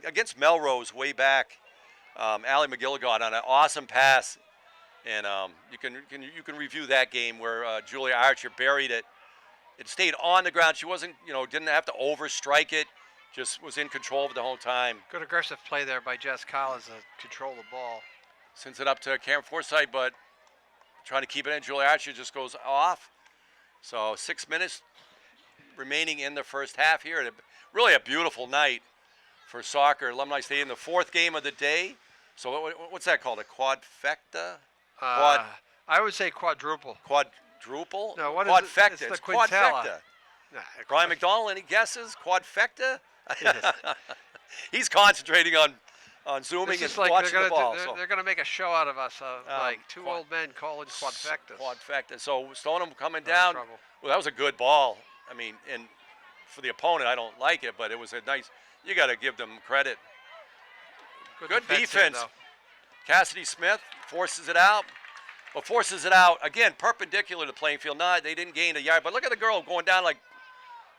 against Melrose way back. Allie McGilligot on an awesome pass, and you can review that game where Julia Archer buried it. It stayed on the ground. She wasn't, didn't have to overstrike it. Just was in control of it the whole time. Good aggressive play there by Jess Collins to control the ball. Sends it up to Cameron Forsythe, but trying to keep it in. Julia Archer just goes off. So 6 minutes remaining in the first half here. Really a beautiful night for soccer. Alumni Stadium, the fourth game of the day. So what's that called? A quadfecta? I would say quadruple. Quadruple? No, what is it? Quadfecta. It's the It's quintella. quadfecta. Nah, Brian McDonald, any guesses? Quadfecta? Yes. He's concentrating on zooming It's just and like watching the ball. so. they're gonna make a show out of us, like two quad- old men calling quadfectas. Quadfecta. So Stoneham coming No down. trouble. Well, that was a good ball. I mean, and for the opponent, I don't like it, but it was a nice. You got to give them credit. Good here, defense. though. Cassidy Smith forces it out. But forces it out again, perpendicular to the playing field. They didn't gain a yard. But look at the girl going down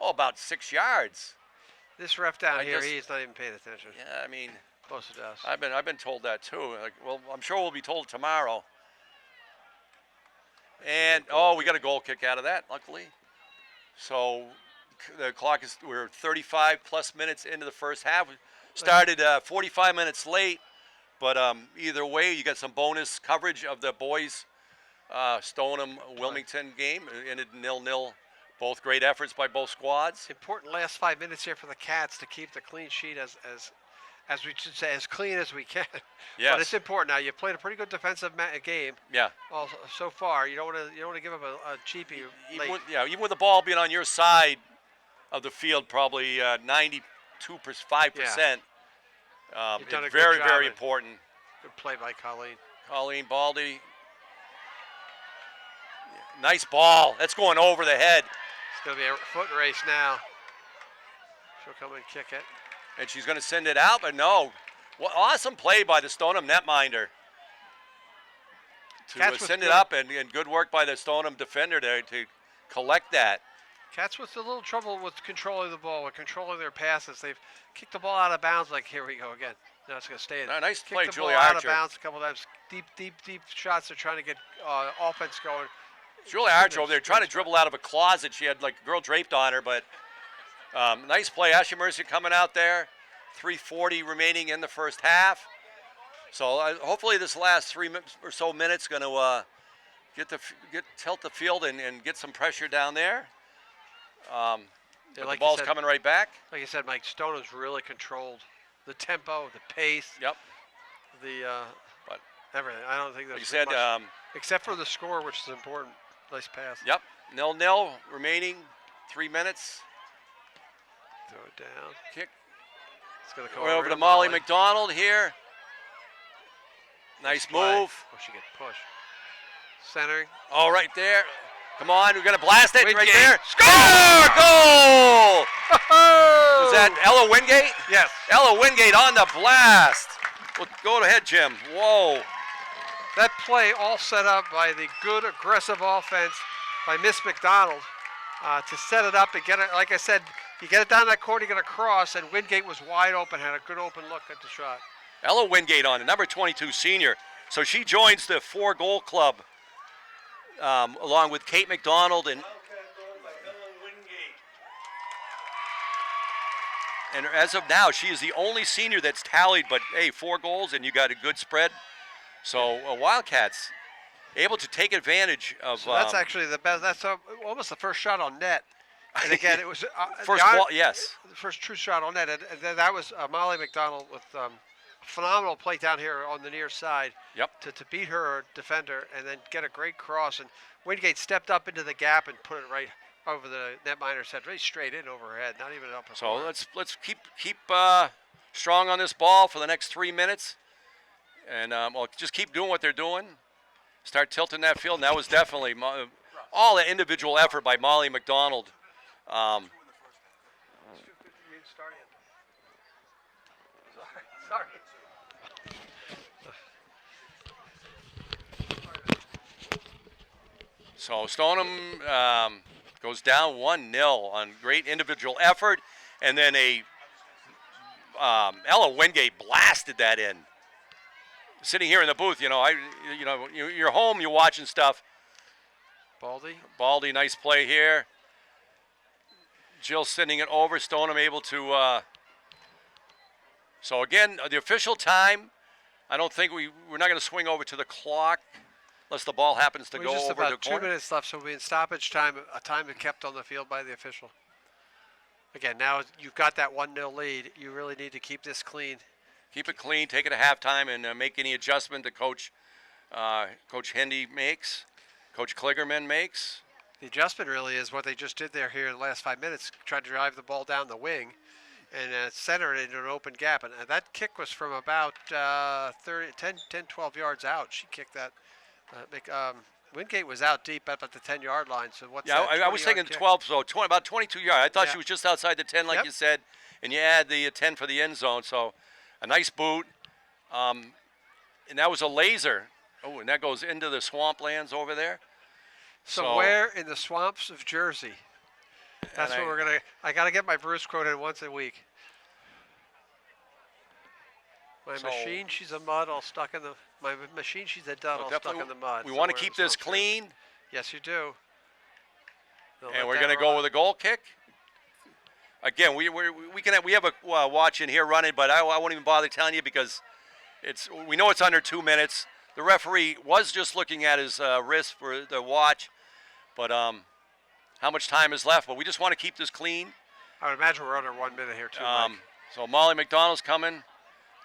about 6 yards. This ref down I here, guess- he's not even paying attention. Yeah, I mean, Most of us. I've been told that too. Well, I'm sure we'll be told tomorrow. And we got a goal kick out of that, luckily. So the clock we're 35 plus minutes into the first half. We started 45 minutes late, but either way, you got some bonus coverage of the boys Stoneham Wilmington game. It ended 0-0. Both great efforts by both squads. Important last 5 minutes here for the Cats to keep the clean sheet as we should say, as clean as we can. Yes. But it's important now. You played a pretty good defensive game. Yeah. So far, you don't want to give up a cheapie late. Even with the ball being on your side of the field, probably 92%, 5%. You've done a It's good very, job very and- important. Good play by Colleen. Colleen Baldy. Nice ball. That's going over the head. It's going to be a foot race now. She'll come and kick it. And she's going to send it out, but no. What awesome play by the Stoneham netminder to Cats with send it good- up, and good work by the Stoneham defender to collect that. Cats with a little trouble with controlling the ball, with controlling their passes. They've kicked the ball out of bounds. Like, here we go again. Now it's going to stay in. Nice Kicked play, the Julia ball out of Archer. bounds a couple times. Deep shots. They're trying to get offense going. Julia Archer over there trying to dribble out of a closet. She had like a girl draped on her, but nice play. Ashley Mercer coming out there. 3:40 remaining in the first half. So hopefully this last 3 or so minutes going to tilt the field and get some pressure down there. But like the you ball's said- coming right back. Like you said, Mike, Stonham's really controlled the tempo, the pace, Yep. but everything. I don't think there's Like you said, much, except for the score, which is important. Nice pass. yep. 0-0 remaining 3 minutes. Throw it down. Kick. It's going to go We're over to Molly McDonald here. Nice play. move. Oh, she gets pushed. Centering. Oh, right there. Come on, we're gonna blast it right Wingate. there. Score! Goal! Is that Ella Wingate? Yes. Ella Wingate on the blast. Well, go ahead, Jim. Whoa. That play all set up by the good aggressive offense by Miss McDonald to set it up and get it. Like I said, you get it down that court, you get a cross, and Wingate was wide open, had a good open look at the shot. Ella Wingate on it, number 22 senior. So she joins the 4-goal club along with Kate McDonald and Wildcat goal by Ellen Wingate. And as of now, she is the only senior that's tallied, but hey, 4 goals and you got a good spread. So Wildcats able to take advantage of. So that's actually the best. That's almost the first shot on net. And again, it was yes. the first true shot on net. And that was Molly McDonald with a phenomenal play down here on the near side. Yep. To beat her defender and then get a great cross. And Wingate stepped up into the gap and put it right over the netminder's head, right straight in over her head, not even up. So let's keep strong on this ball for the next 3 minutes, and just keep doing what they're doing. Start tilting that field. And that was definitely all the individual effort by Molly McDonald. Sorry. So Stoneham goes down 1-0 on great individual effort, and then Ella Wingate blasted that in. Sitting here in the booth, you're home, you're watching stuff. Baldy, nice play here. Jill sending it over. Stoneham able to. So again, the official time. I don't think we're not going to swing over to the clock unless the ball happens to go just over about the 2 corner. minutes left, so we'll be in stoppage time. A time kept on the field by the official. Again, now you've got that 1-0 lead. You really need to keep this clean. Keep it clean. Take it to halftime and make any adjustment that Coach Hendy makes, Coach Kligerman makes. The adjustment really is what they just did there here in the last 5 minutes. Tried to drive the ball down the wing and center it into an open gap. And that kick was from about 10, 12 yards out. She kicked that. Wingate was out deep at the 10-yard line. So what's that? I was thinking 12, so about 22 yards. I thought she was just outside the 10, like you said, and you add the 10 for the end zone. So a nice boot. And that was a laser. Oh, and that goes into the swamplands over there. Somewhere in the swamps of Jersey. That's what we're gonna. I gotta get my Bruce quote in once a week. My machine, she's a mud all stuck in the. My machine, she's a dud all stuck in the mud. We want to keep this clean. Yes, you do. And we're gonna go with a goal kick. Again, we have a watch in here running, but I won't even bother telling you because we know it's under 2 minutes. The referee was just looking at his wrist for the watch, but how much time is left? But we just want to keep this clean. I would imagine we're under 1 minute here too. Mike. So Molly McDonald's coming.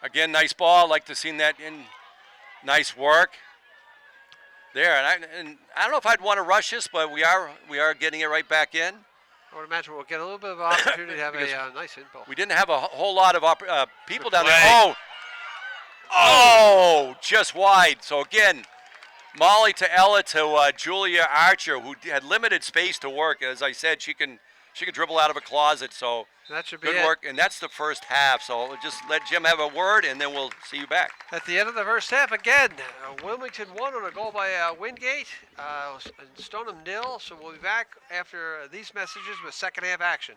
Again, nice ball. Like to see that in. Nice work there. And I don't know if I'd want to rush this, but we are getting it right back in. I would imagine we'll get a little bit of opportunity to have a nice impulse. We didn't have a whole lot of people down there. Oh, just wide. So again, Molly to Ella to Julia Archer, who had limited space to work. As I said, she can dribble out of a closet. So that should be good work. And that's the first half. So we'll just let Jim have a word, and then we'll see you back. At the end of the first half, again, Wilmington won on a goal by Wingate. Stoneham 0. So we'll be back after these messages with second half action.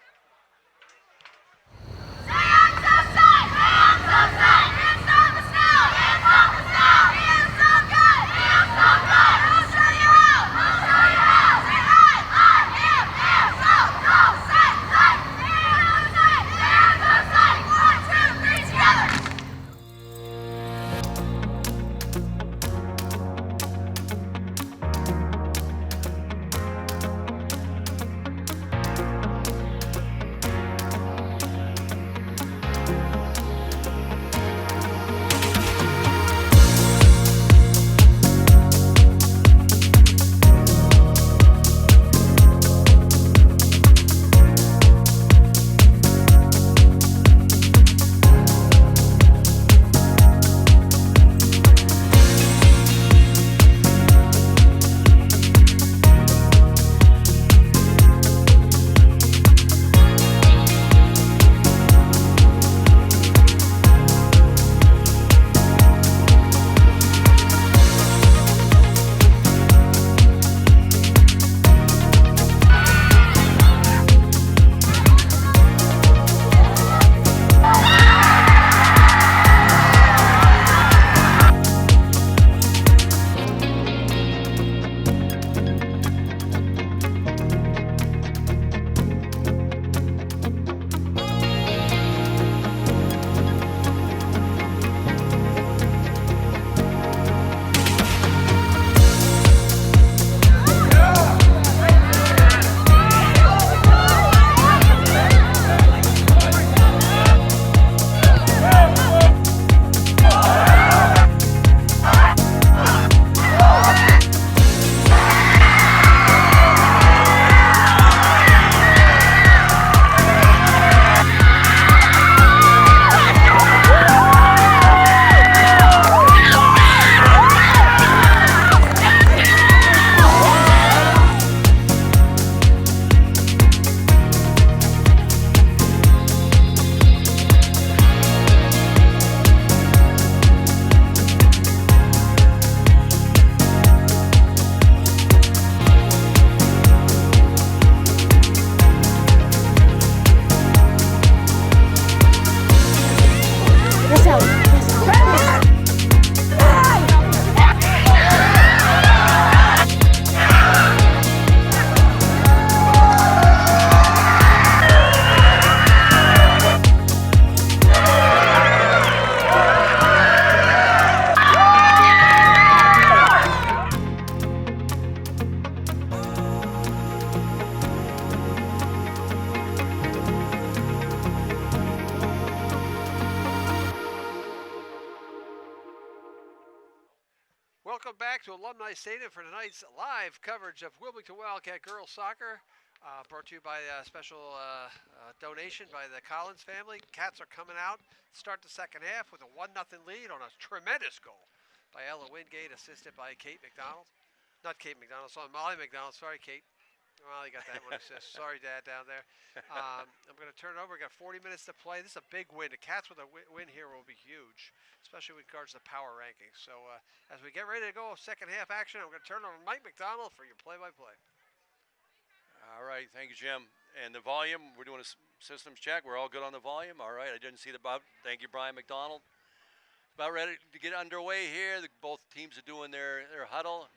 welcome back to Alumni Stadium for tonight's live coverage of Wilmington Wildcat Girls Soccer. Brought to you by a special donation by the Collins family. Cats are coming out to start the second half with a 1-0 lead on a tremendous goal by Ella Wingate, assisted by Kate McDonald. Not Kate McDonald, sorry, Molly McDonald. Sorry, Kate. Molly got that one assist. Sorry, Dad, down there. I'm going to turn it over. We've got 40 minutes to play. This is a big win. The Cats with a win here will be huge, especially with regards to power rankings. So as we get ready to go, second half action, I'm going to turn it over to Mike McDonald for your play-by-play. All right, thank you, Jim. And the volume, we're doing a systems check. We're all good on the volume. All right, I didn't see the button. Thank you, Brian McDonald. About ready to get underway here. Both teams are doing their huddle.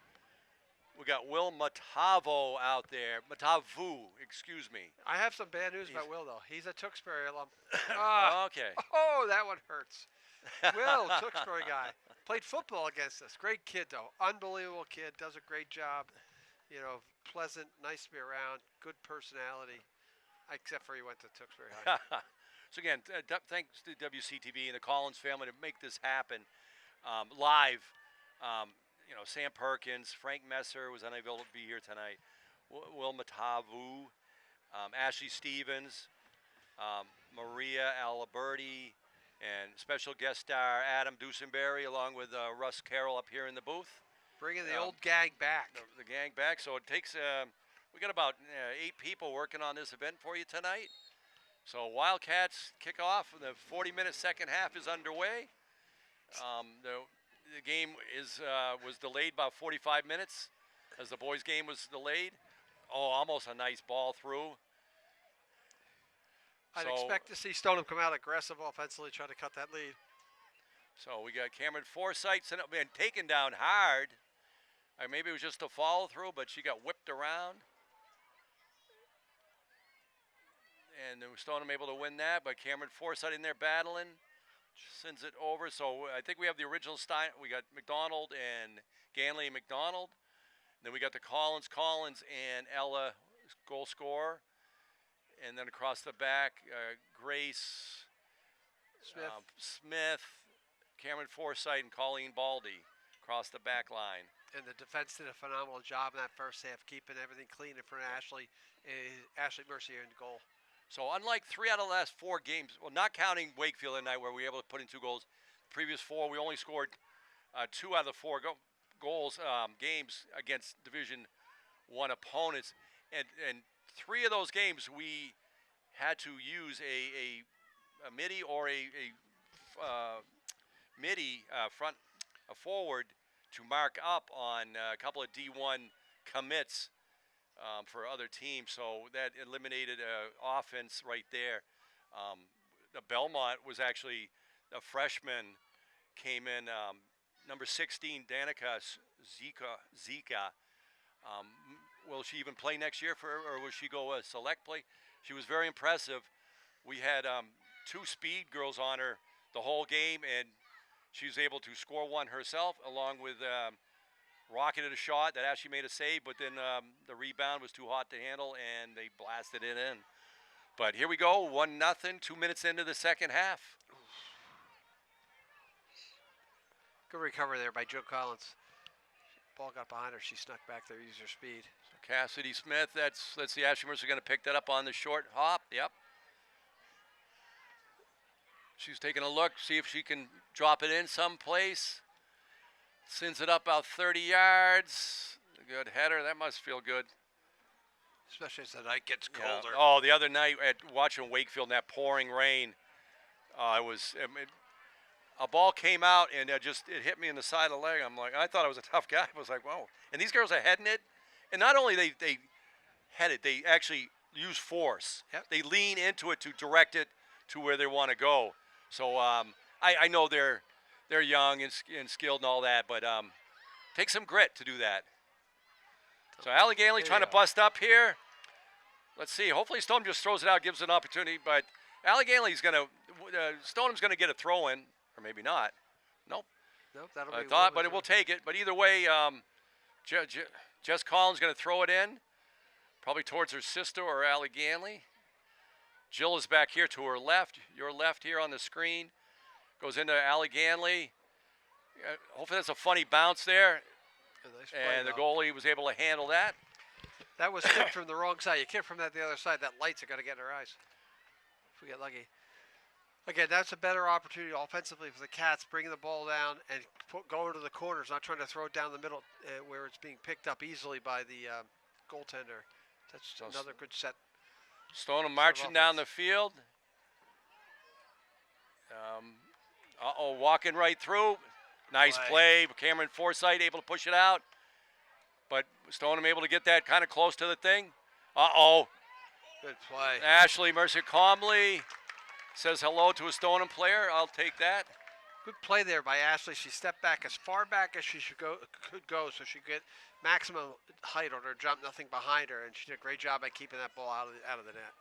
We got Will Matavo out there. Matavu, excuse me. I have some bad news about Will, though. He's a Tewksbury alum. Okay. Oh, that one hurts. Will, Tewksbury guy. Played football against us. Great kid, though. Unbelievable kid. Does a great job. You know, pleasant, nice to be around, good personality, except for he went to Tewksbury High. So again, thanks to WCTV and the Collins family to make this happen live. You know, Sam Perkins, Frank Messer was unable to be here tonight. Will Matavu, Ashley Stevens, Maria Aliberti, and special guest star Adam Dusenberry, along with Russ Carroll up here in the booth. Bringing the old gang back. The gang back. So it takes, we got about 8 people working on this event for you tonight. So Wildcats kick off. The 40-minute second half is underway. The game was delayed about 45 minutes as the boys' game was delayed. Oh, almost a nice ball through. I'd expect to see Stoneham come out aggressive offensively, try to cut that lead. So we got Cameron Forsythe being taken down hard. Maybe it was just a follow through, but she got whipped around. And Stoneham able to win that, but Cameron Forsythe in there battling. Sends it over. So I think we have the original Stein. We got McDonald and Ganley and McDonald. And then we got the Collins and Ella goal scorer. And then across the back, Grace Smith, Cameron Forsythe, and Colleen Baldy across the back line. And the defense did a phenomenal job in that first half, keeping everything clean in front of Ashley Mercier in goal. So unlike 3 out of the last 4 games, well, not counting Wakefield tonight where we were able to put in 2 goals, the previous 4, we only scored 2 out of the 4 goals games against Division I opponents. And 3 of those games we had to use a midi or a forward to mark up on a couple of D1 commits for other teams. So that eliminated offense right there. The Belmont was actually a freshman, came in, number 16, Danica Zika. Will she even play next year or will she go a select play? She was very impressive. We had 2 speed girls on her the whole game, and she was able to score 1 herself, along with rocketed a shot that actually made a save, but then the rebound was too hot to handle, and they blasted it in. But here we go, 1-0, 2 minutes into the second half. Good recovery there by Joe Collins. Ball got behind her. She snuck back there, used her speed. So Cassidy Smith, let's see, Ashley Mercer going to pick that up on the short hop. Yep. She's taking a look, see if she can drop it in someplace. Sends it up about 30 yards. A good header. That must feel good. Especially as the night gets colder. Yeah. Oh, the other night watching Wakefield in that pouring rain, a ball came out and it hit me in the side of the leg. I'm like, I thought I was a tough guy. I was like, whoa. And these girls are heading it. And not only they head it, they actually use force. Yep. They lean into it to direct it to where they want to go. So I know they're young and skilled and all that, but take some grit to do that. So Allie Ganley trying to bust up here. Let's see. Hopefully Stoneham just throws it out, gives it an opportunity. But Allie Ganley's Stoneham's going to get a throw in, or maybe not. Nope. Nope. That'll be. I thought, but it will take it. But either way, Jess Collins going to throw it in, probably towards her sister or Allie Ganley. Jill is back here to her left. Your left here on the screen. Goes into Allie Ganley. Hopefully that's a funny bounce there. Nice play, And the though. goalie was able to handle that. That was kicked from the wrong side. You kick from that the other side, that lights are going to get in her eyes. If we get lucky. Again, that's a better opportunity offensively for the Cats, bringing the ball down and going to the corners, not trying to throw it down the middle where it's being picked up easily by the goaltender. That's another good set. Stoneham marching down the field. Walking right through. Nice play. Cameron Forsythe able to push it out. But Stoneham able to get that kind of close to the thing. Good play. Ashley Mercer-Comley says hello to a Stoneham player. I'll take that. Good play there by Ashley. She stepped back as far back as she could go so she could get maximum height on her jump, nothing behind her, and she did a great job by keeping that ball out of the net.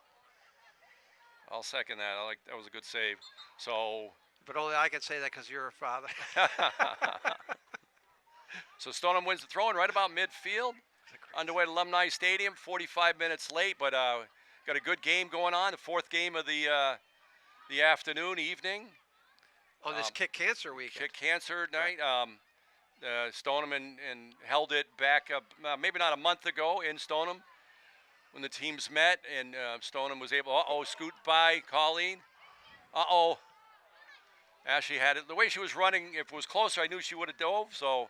I'll second that. That was a good save. So, but only I can say that because you're a father. So Stoneham wins the throw-in right about midfield. Underway at Alumni Stadium, 45 minutes late, but got a good game going on. The fourth game of the afternoon, evening. On this Kick Cancer weekend. Kick Cancer night. Stoneham and held it back maybe not a month ago in Stoneham when the teams met, and Stoneham was able, scoot by Colleen. Ashley had it. The way she was running, if it was closer, I knew she would have dove, so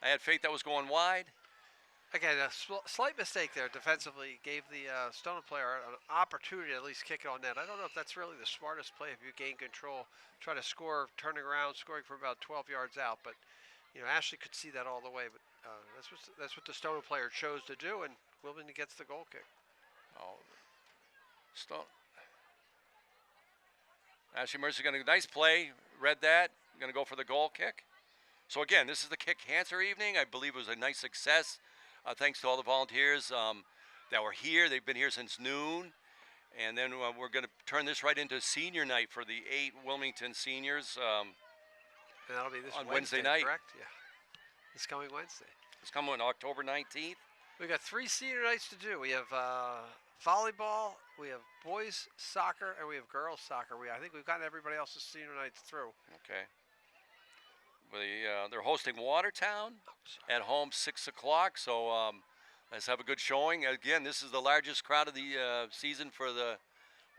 I had faith that was going wide. Again, a slight mistake there defensively gave the Stoneham player an opportunity to at least kick it on net. I don't know if that's really the smartest play if you gain control, try to score, turning around, scoring from about 12 yards out. But, Ashley could see that all the way. But that's what the Stoneham player chose to do, and Wilmington gets the goal kick. Ashley Mercer going to nice play. Read that. Going to go for the goal kick. So again, this is the Kick Cancer evening. I believe it was a nice success. Thanks to all the volunteers that were here. They've been here since noon. And then we're going to turn this right into senior night for the 8 Wilmington seniors. And that'll be this on Wednesday night. Correct? Yeah. This coming Wednesday. It's coming October 19th. We've got 3 senior nights to do. We have volleyball, we have boys soccer, and we have girls soccer. I think we've gotten everybody else's senior nights through. Okay. They're hosting Watertown at home 6 o'clock, so let's have a good showing. Again, this is the largest crowd of the season for the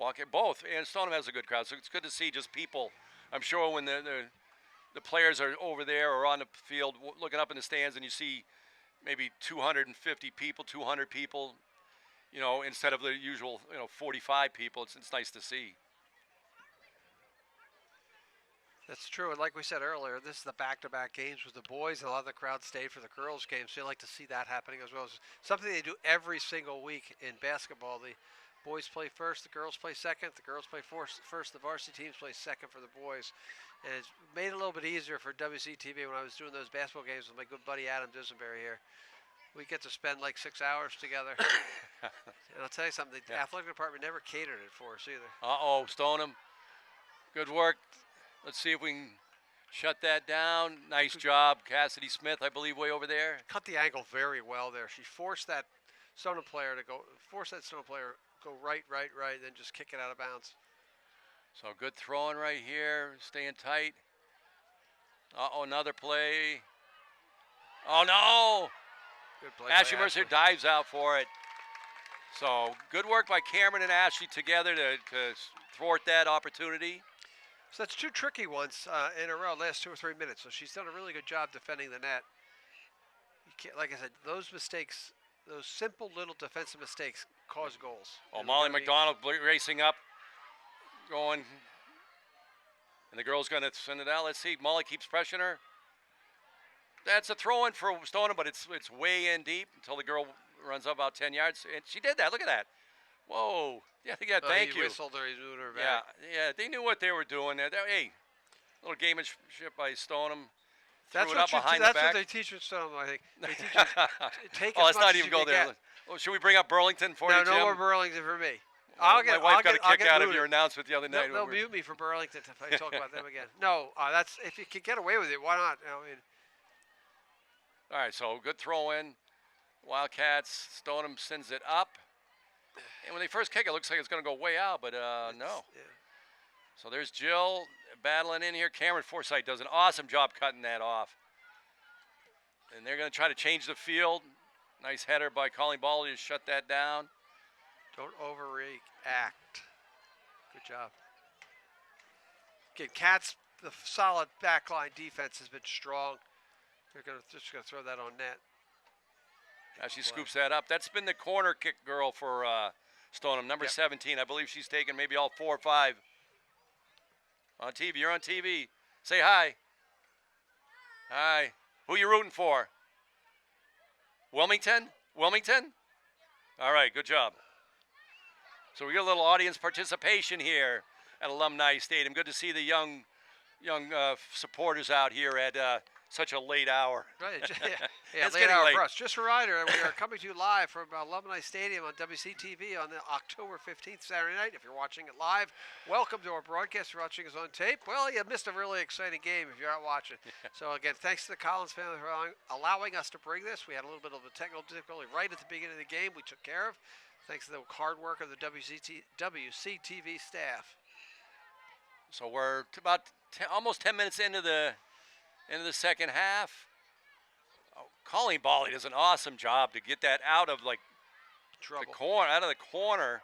walk-in. Both, and Stoneham has a good crowd, so it's good to see just people. I'm sure when the players are over there or on the field looking up in the stands and you see maybe 250 people, 200 people, instead of the usual 45 people, it's nice to see. That's true, and like we said earlier, this is the back-to-back games with the boys, and a lot of the crowd stayed for the girls' games, so you like to see that happening as well. It's something they do every single week in basketball. The boys play first, the girls play second, the girls play first, the varsity teams play second for the boys. And it's made it a little bit easier for WCTV when I was doing those basketball games with my good buddy Adam Disenberry here. We get to spend like 6 hours together. And I'll tell you something, the athletic department never catered it for us either. Stoneham, good work. Let's see if we can shut that down. Nice job, Cassidy Smith, I believe, way over there. Cut the angle very well there. She forced that Stoneham player to go right, then just kick it out of bounds. So good throwing right here, staying tight. Another play. Oh no! Good play. Ashley Mercer dives out for it. So good work by Cameron and Ashley together to thwart that opportunity. So that's 2 tricky ones in a row, last 2 or 3 minutes. So she's done a really good job defending the net. Like I said, those mistakes, those simple little defensive mistakes cause goals. Molly McDonald racing up, going, and the girl's going to send it out. Let's see, Molly keeps pressuring her. That's a throw-in for Stoneham, but it's way in deep until the girl runs up about 10 yards. And she did that, look at that. Whoa. Yeah, thank you. He whistled her, he's moving her back. Yeah, they knew what they were doing there. Hey, little gamemanship by Stoneham. That's what they teach at Stoneham, I think. They teach you take let's as much not as even you go can there. get. Oh, should we bring up Burlington for you, Jim? No more Burlington for me. My wife got a kick out of your announcement the other night. They'll mute me for Burlington if I talk about them again. No, that's if you can get away with it, why not? All right, so good throw in. Wildcats, Stoneham sends it up. And when they first kick, it looks like it's going to go way out, but no. Yeah. So there's Jill battling in here. Cameron Forsythe does an awesome job cutting that off. And they're going to try to change the field. Nice header by Colleen Baldy to shut that down. Don't overreact. Good job. Again, Cats, the solid backline defense has been strong. They're just going to throw that on net. Now she scoops that up. That's been the corner kick girl for Stoneham, number 17. I believe she's taken maybe all 4 or 5. On TV. You're on TV. Say hi. Hi. Who you rooting for? Wilmington? Wilmington? All right, good job. So we got a little audience participation here at Alumni Stadium. Good to see the young supporters out here at such a late hour. Right, yeah, It's late getting hour late. for us. Just a reminder, we are coming to you live from Alumni Stadium on WCTV on the October 15th, Saturday night. If you're watching it live, welcome to our broadcast. If you're watching us on tape, well, you missed a really exciting game if you're out watching. So again, thanks to the Collins family for allowing us to bring this. We had a little bit of a technical difficulty right at the beginning of the game. We took care of, thanks to the hard work of the WCTV staff. So we're about almost 10 minutes into the second half. Oh, Colleen Baldy does an awesome job to get that out of Trouble. the corner, out of the corner.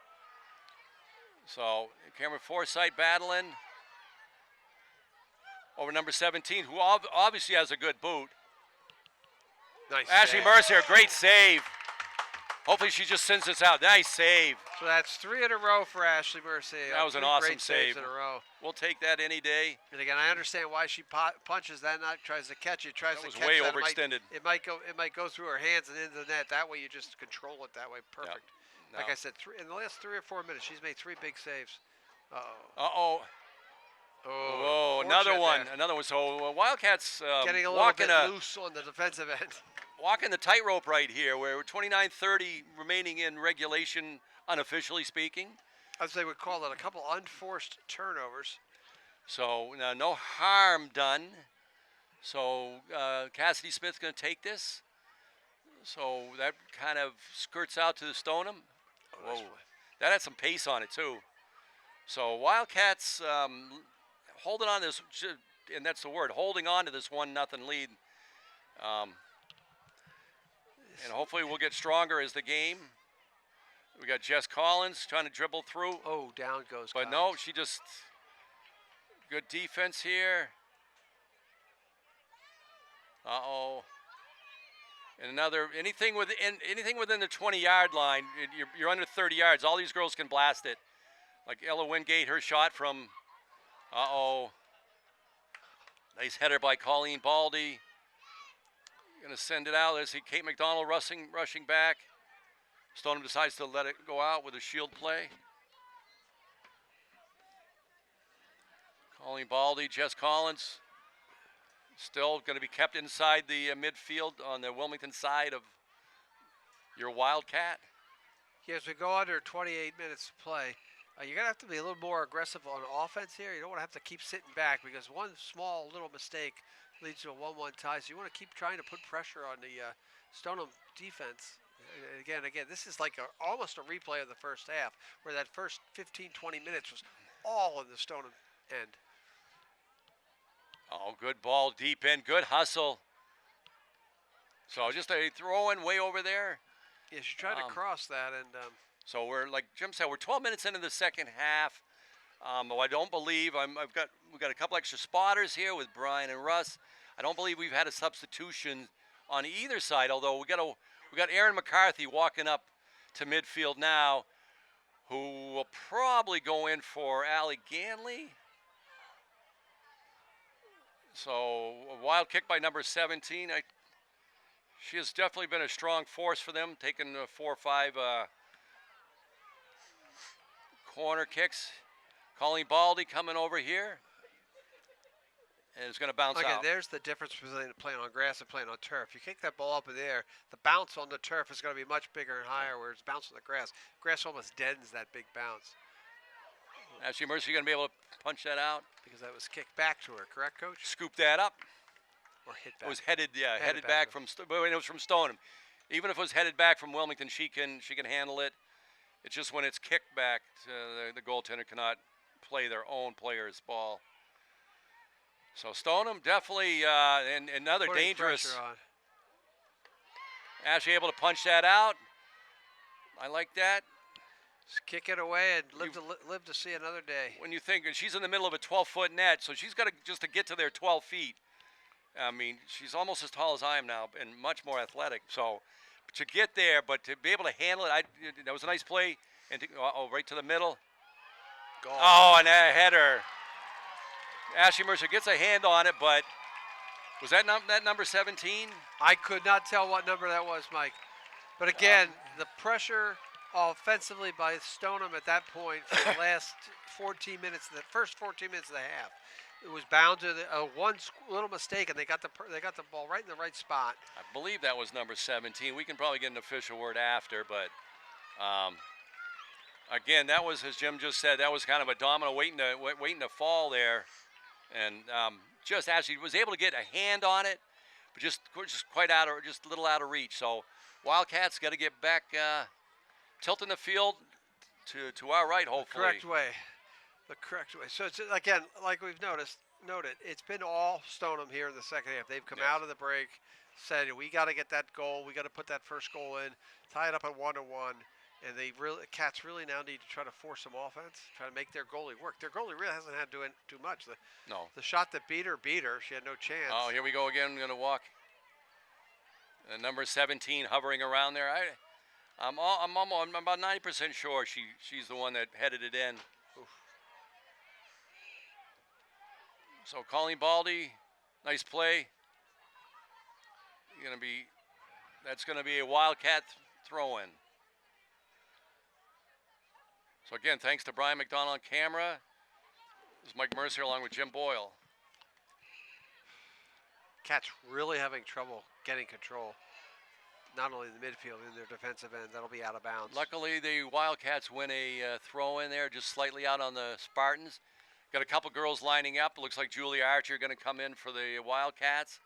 So Cameron Forsythe battling over number 17, who obviously has a good boot. Nice Ashley save. Mercier, great save. Hopefully she just sends this out. Nice save. So that's 3 in a row for Ashley Mercier. That was an 3 awesome great saves save. in a row. We'll take that any day. And again, I understand why she punches that, not tries to catch it. Tries That to was catch way that. overextended. It might go through her hands and into the net. That way, you just control it that way. Perfect. No. Like I said, in the last 3 or 4 minutes, she's made 3 big saves. Uh-oh. Oh, Whoa, another one. there. Another one. So Wildcats Getting a little bit loose on the defensive end. walking the tightrope right here. We're 29:30 remaining in regulation, unofficially speaking. As they would call it, a couple unforced turnovers. So no harm done. So Cassidy Smith's going to take this. So that kind of skirts out to the Stoneham. nice Whoa. play. That had some pace on it too. So Wildcats holding on to this, and that's the word, holding on to this 1-0 lead. And hopefully we'll get stronger as the game. We got Jess Collins trying to dribble through. Oh, down goes But Collins. no, she just, good defense here. Uh-oh. And another, anything within the 20-yard line, you're under 30 yards. All these girls can blast it. Like Ella Wingate, her shot from, uh-oh. Nice header by Colleen Baldy. Gonna send it out. There's Kate McDonald rushing back. Stoneham decides to let it go out with a shield play. Colleen Baldy, Jess Collins. Still going to be kept inside the midfield on the Wilmington side of your Wildcat. Yeah, as we go under 28 minutes to play, you're going to have to be a little more aggressive on offense here. You don't want to have to keep sitting back because one small little mistake leads to a 1-1 tie. So you want to keep trying to put pressure on the Stoneham defense. Again, this is like almost a replay of the first half where that first 15, 20 minutes was all in the Stoneham end. Oh, good ball deep in. Good hustle. So just a throw-in way over there. Yeah, she tried to cross that. And so we're, like Jim said, we're 12 minutes into the second half. I don't believe we've got a couple extra spotters here with Brian and Russ. I don't believe we've had a substitution on either side, although we got Aaron McCarthy walking up to midfield now, who will probably go in for Allie Ganley. So a wild kick by number 17. She has definitely been a strong force for them, taking 4 or 5 corner kicks. Colleen Baldy coming over here. And it's going to bounce again, out. there's the difference between playing on grass and playing on turf. You kick that ball up in the air, the bounce on the turf is going to be much bigger and higher, where it's bouncing on the grass. Grass almost deadens that big bounce. Ashley Mercy going to be able to punch that out. Because that was kicked back to her, correct, Coach? Scoop that up. Or hit back. It was headed back back from. But it was from Stoneham. Even if it was headed back from Wilmington, she can handle it. It's just when it's kicked back, the goaltender cannot play their own player's ball. So Stoneham definitely and another Putting dangerous. pressure on. Ashley able to punch that out. I like that. Just kick it away and live to see another day. When you think she's in the middle of a 12-foot net, so she's got to just to get to their 12 feet. I mean, she's almost as tall as I am now and much more athletic. So to get there, but to be able to handle it, that was a nice play. And right to the middle. Goal. Oh, and a header. Ashley Mercer gets a hand on it, but was that number 17? I could not tell what number that was, Mike. But again, the pressure offensively by Stoneham at that point for the last 14 minutes, the first 14 minutes of the half, it was bound to one little mistake, and they got the ball right in the right spot. I believe that was number 17. We can probably get an official word after, but again, that was, as Jim just said, that was kind of a domino waiting to fall there, and just actually was able to get a hand on it, but just a little out of reach. So Wildcats got to get back, tilting the field to our right, hopefully. The correct way. So it's, again, like we've noted, it's been all Stoneham here in the second half. They've come out of the break, said we got to get that goal. We got to put that first goal in, tie it up at 1-1, and Cats really now need to try to force some offense, try to make their goalie work. Their goalie really hasn't had to do too much. The shot that beat her. She had no chance. Oh, here we go again. I'm going to walk. Number 17 hovering around there. I'm about 90% sure she's the one that headed it in. Oof. So Colleen Baldy, nice play. That's going to be a Wildcat throw-in. So again, thanks to Brian McDonald on camera. This is Mike Mercer along with Jim Boyle. Cats really having trouble getting control, not only in the midfield, in their defensive end. That'll be out of bounds. Luckily, the Wildcats win a throw in there, just slightly out on the Spartans. Got a couple girls lining up. It looks like Julia Archer going to come in for the Wildcats.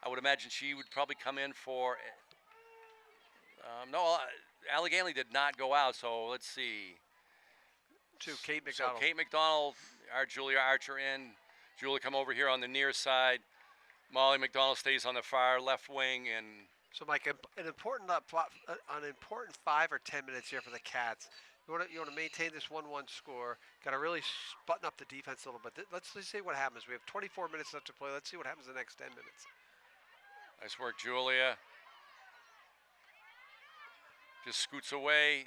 I would imagine she would probably come in for. No, Allie Ganley did not go out. So let's see. To Kate McDonald. So Kate McDonald, our Julia Archer in. Julia come over here on the near side. Molly McDonald stays on the far left wing, and so Mike, an important 5 or 10 minutes here for the Cats. You want to maintain this 1-1 score. Got to really button up the defense a little bit. Let's see what happens. We have 24 minutes left to play. Let's see what happens in the next 10 minutes. Nice work, Julia. Just scoots away.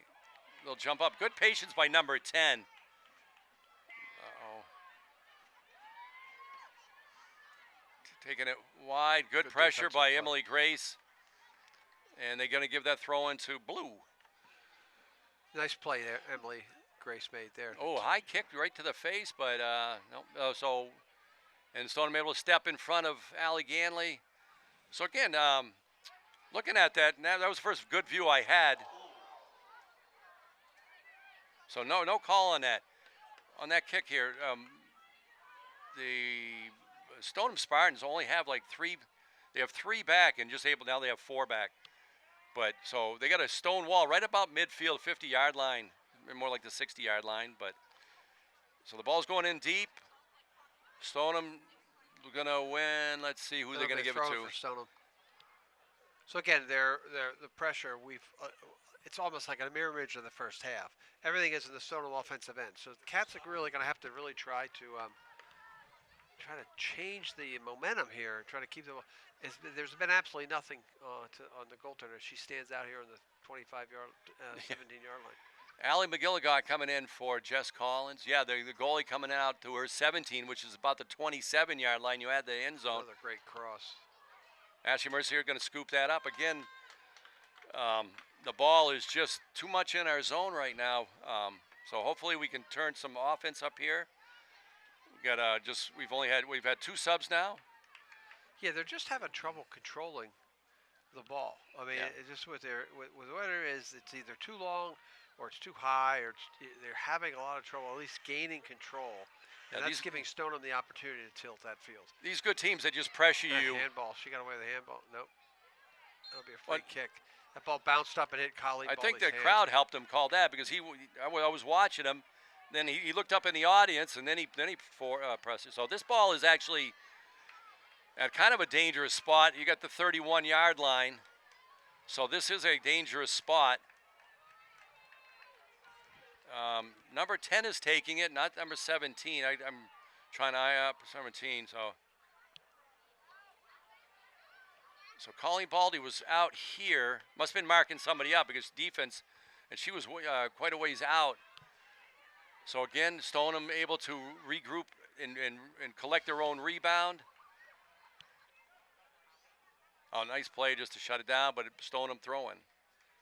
They'll jump up. Good patience by number 10. Uh-oh. Taking it wide. Good pressure by Emily Grace. And they're going to give that throw in to Blue. Nice play there, Emily Grace made there. Oh, high kick right to the face, but no. And Stoneham able to step in front of Allie Ganley. So again, looking at that, that was the first good view I had. So no call on that kick here. The Stoneham Spartans only have like 3. They have 3 back and now they have 4 back. But so they got a stone wall right about midfield, 50-yard line, more like the 60-yard line. But so the ball's going in deep. Stoneham gonna win. Let's see who they're gonna give it to. For Stoneham. So again, the pressure. It's almost like a mirror image of the first half. Everything is in the Stoneham offensive end. So the Cats are really gonna have to really try to change the momentum here. Try to keep them. There's been absolutely nothing on the goaltender. She stands out here on the 25-yard, 17-yard line. Allie McGilligot coming in for Jess Collins. Yeah, the goalie coming out to her 17, which is about the 27-yard line. You add the end zone. Another great cross. Ashley Mercier going to scoop that up. Again, the ball is just too much in our zone right now. So hopefully we can turn some offense up here. We've had 2 subs now. Yeah, they're just having trouble controlling the ball. I mean, it's just with whatever it is, it's either too long or it's too high, or they're having a lot of trouble, at least gaining control. And that's giving Stoneham the opportunity to tilt that field. These good teams that just pressure you. Handball. She got away with the handball. Nope. That'll be a free kick. That ball bounced up and hit Colleen. I think the crowd helped him call that because I was watching him. Then he looked up in the audience and then he pressed it. So this ball is actually at kind of a dangerous spot. You got the 31-yard line. So this is a dangerous spot. Number 10 is taking it, not number 17. I'm trying to eye up 17. So Colleen Baldy was out here. Must have been marking somebody up because defense, and she was quite a ways out. So again, Stoneham able to regroup and collect their own rebound. Oh, nice play just to shut it down, but Stoneham throwing.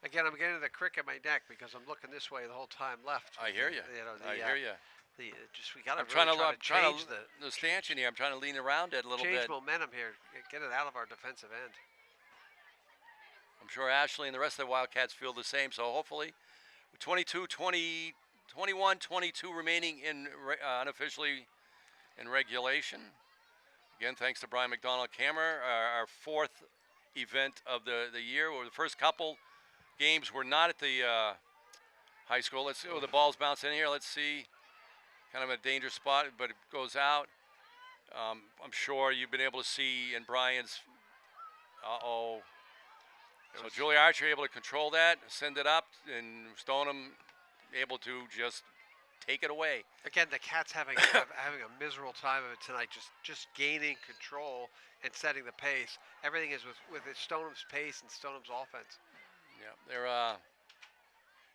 Again, I'm getting the crick in my neck because I'm looking this way the whole time left. I hear you. I hear you. We got to trying to change the stanchion here. I'm trying to lean around it a little change bit. momentum here. Get it out of our defensive end. I'm sure Ashley and the rest of the Wildcats feel the same. So hopefully, 21-22 remaining in unofficially in regulation. Again, thanks to Brian McDonald Camera, our fourth event of the year. The first couple games were not at the high school. Let's see. Oh, the ball's bouncing in here. Let's see. Kind of a dangerous spot, but it goes out. I'm sure you've been able to see in Brian's. So Julie Archer able to control that, send it up, and Stoneham able to just take it away. Again, the Cats having a miserable time of it tonight, just gaining control and setting the pace. Everything is with Stoneham's pace and Stoneham's offense. Yeah, they're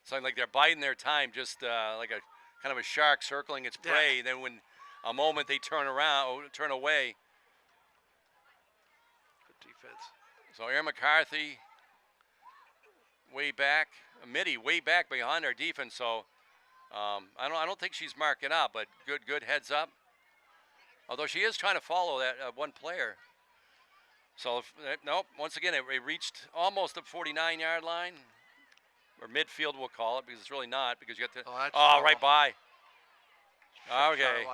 it's like they're biding their time, just like a kind of a shark circling its prey. Then when a moment they turn away. Good defense. So Aaron McCarthy way back, Mitty way back behind our defense. So I don't think she's marking up, but good heads up. Although she is trying to follow that one player. So nope. Once again, it reached almost the 49-yard line, or midfield we'll call it, because it's really not, because you got to right by. Okay.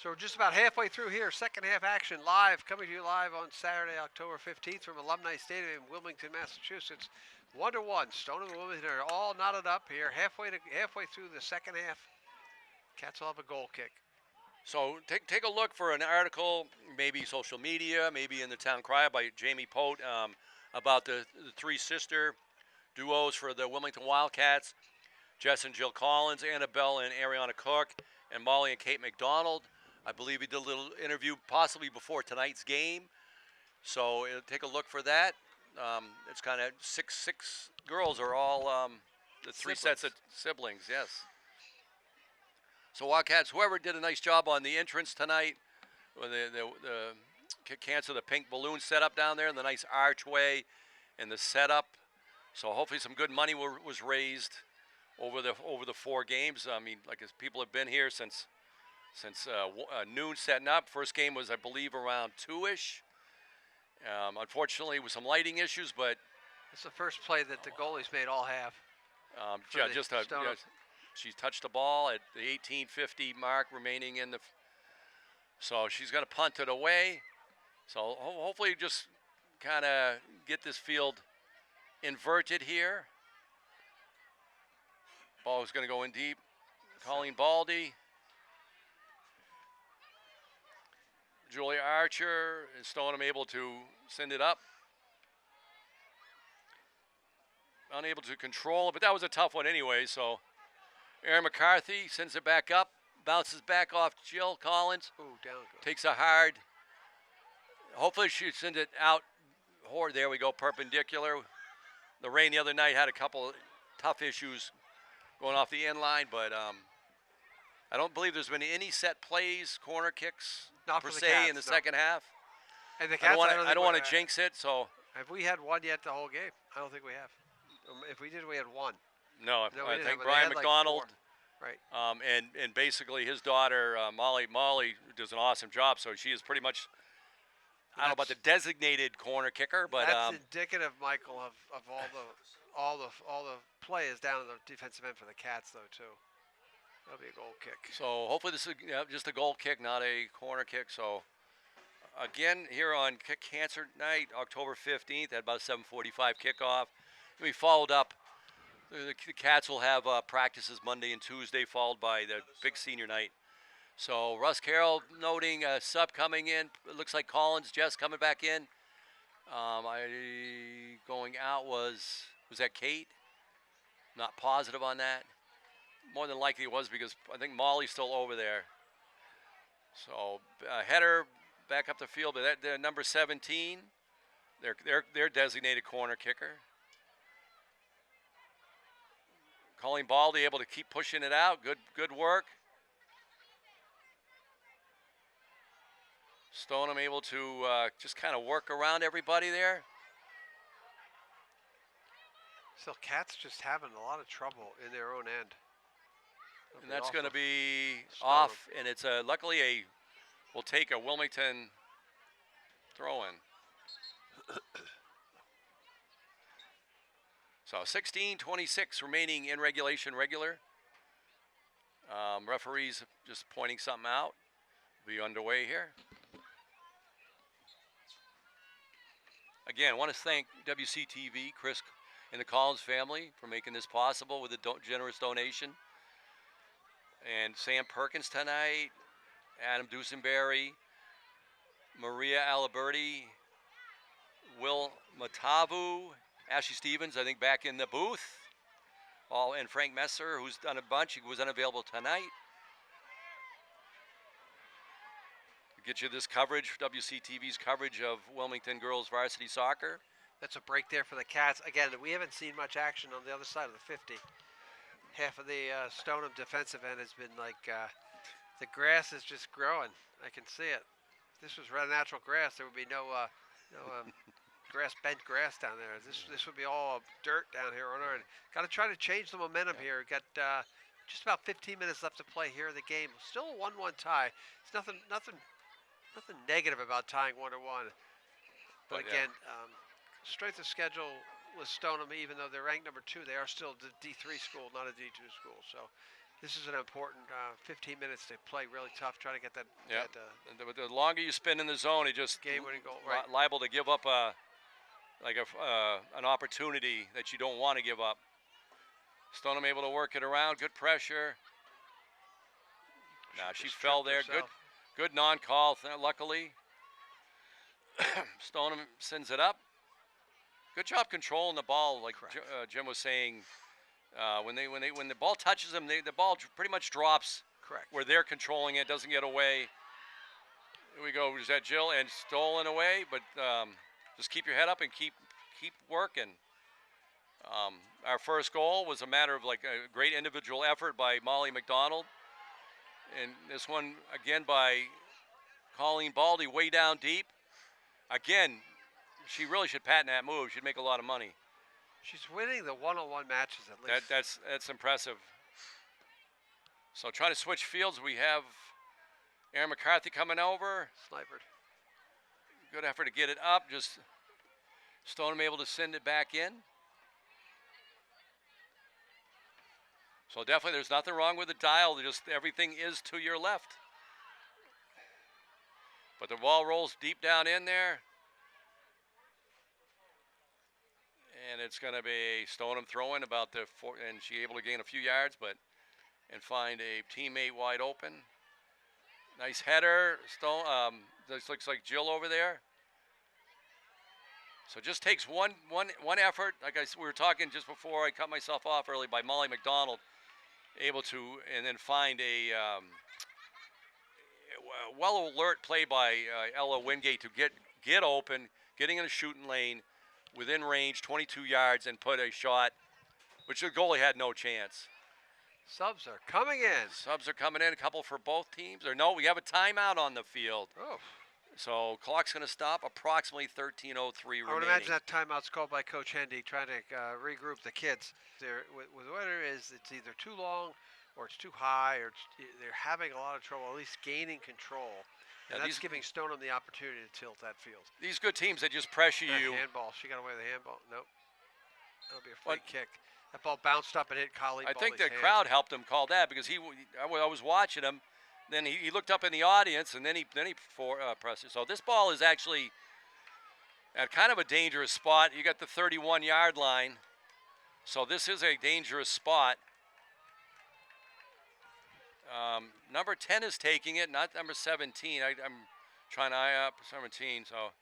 So we're just about halfway through here. Second half action coming to you live on Saturday, October 15th from Alumni Stadium in Wilmington, Massachusetts. 1-1. Stoneham and Wilmington are all knotted up here. Halfway through the second half. Cats will have a goal kick. So take a look for an article, maybe social media, maybe in the Town Crier by Jamie Pote, about the three sister duos for the Wilmington Wildcats, Jess and Jill Collins, Annabelle and Ariana Cook, and Molly and Kate McDonald. I believe he did a little interview possibly before tonight's game. So take a look for that. It's kind of six girls are all the three sets of siblings, yes. So Wildcats, whoever did a nice job on the entrance tonight, with the cancel the pink balloon setup down there, and the nice archway, and the setup. So hopefully some good money was raised over the 4 games. I mean, like people have been here since noon setting up. First game was, I believe, around 2-ish. Unfortunately, with some lighting issues, but it's the first play that the goalies made all half. She touched the ball at the 18:50 mark remaining in the. So she's going to punt it away. So hopefully, just kind of get this field inverted here. Ball is going to go in deep. Colleen Baldy. Julia Archer and Stoneham able to send it up. Unable to control it, but that was a tough one anyway. So Aaron McCarthy sends it back up, bounces back off Jill Collins. Ooh, down goes. Takes a hard. Hopefully she sends it out. There we go, perpendicular. The rain the other night had a couple tough issues going off the end line, but I don't believe there's been any set plays, corner kicks, Not per for the se, Cats, in the no. second half. And the Cats, I don't want to jinx it, so. Have we had one yet the whole game? I don't think we have. If we did, we had one. No, we I didn't think have- they Brian had like McDonald, 4. Right. and basically his daughter, Molly does an awesome job, so she is pretty much, I don't know about the designated corner kicker, but that's indicative, Michael, of all the play is down in the defensive end for the Cats, though, too. That'll be a goal kick. so hopefully this is just a goal kick, not a corner kick. So again, here on Kick Cancer Night, October 15th, at about 7:45 kickoff. We followed up. The Cats will have practices Monday and Tuesday, followed by the big senior night. So Russ Carroll noting a sub coming in. It looks like Collins, Jess coming back in. Going out was that Kate? Not positive on that. More than likely it was because I think Molly's still over there. So header back up the field, but they're number 17. Their designated corner kicker. Colleen Baldy able to keep pushing it out. Good work. Stoneham able to just kind of work around everybody there. So Cats just having a lot of trouble in their own end. And that's going to be Stoneham. off, and it's luckily we'll take a Wilmington throw-in. So 16:26 remaining in regulation regular. Referees just pointing something out. Be underway here. Again, I want to thank WCTV, Chris and the Collins family for making this possible with a generous donation. And Sam Perkins tonight, Adam Dusenberry, Maria Aliberti, Will Matavu, Ashley Stevens, I think back in the booth. And Frank Messer, who's done a bunch. He was unavailable tonight. Get you this coverage, WCTV's coverage of Wilmington girls varsity soccer. That's a break there for the Cats. Again, we haven't seen much action on the other side of the 50. Half of the Stoneham defensive end has been like, the grass is just growing. I can see it. If this was natural grass, there would be no bent grass down there. This would be all dirt down here on our end. Got to try to change the momentum here. We've got just about 15 minutes left to play here in the game. Still a 1-1 tie. It's nothing negative about tying 1-1. But again, strength of schedule with Stoneham, even though they're ranked number 2, they are still the D3 school, not a D2 school. So this is an important 15 minutes to play really tough, trying to get that. Yeah. The longer you spend in the zone, it just game-winning goal. Right. Liable to give up an opportunity that you don't want to give up. Stoneham able to work it around. Good pressure. Nah, she fell there. Good non-call, luckily. Stoneham sends it up. Good job controlling the ball, like Jim was saying. When the ball touches them, the ball pretty much drops. Correct. Where they're controlling it, doesn't get away. Here we go. Is that Jill? And stolen away, but just keep your head up and keep working. Our first goal was a matter of like a great individual effort by Molly McDonald. And this one, again, by Colleen Baldy, way down deep. Again, she really should patent that move. She'd make a lot of money. She's winning the one-on-one matches at least. That's impressive. So trying to switch fields, we have Aaron McCarthy coming over. Snipered. Good effort to get it up. Just Stoneham able to send it back in. So definitely there's nothing wrong with the dial. Just everything is to your left. But the ball rolls deep down in there. And it's going to be Stoneham throwing about the four, and she able to gain a few yards, and find a teammate wide open. Nice header. This looks like Jill over there. So it just takes one effort. Like we were talking just before I cut myself off early by Molly McDonald, able to and then find a well alert play by Ella Wingate to get open, getting in a shooting lane. Within range, 22 yards, and put a shot, which the goalie had no chance. Subs are coming in. Subs are coming in, a couple for both teams. Or no, we have a timeout on the field. Oh. So clock's going to stop approximately 13:03 remaining. I would imagine that timeout's called by Coach Hendy, trying to regroup the kids. With what it is, it's either too long or it's too high, or they're having a lot of trouble, at least gaining control. And that's giving Stoneham the opportunity to tilt that field. These good teams that just pressure you. Handball. She got away with the handball. Nope. That'll be a free kick. That ball bounced up and hit Colleen. I think the crowd helped him call that because I was watching him. Then he looked up in the audience and then he pressed it. So this ball is actually at kind of a dangerous spot. You got the 31-yard line. So this is a dangerous spot. Number 10 is taking it, not number 17. I'm trying to eye up 17, so.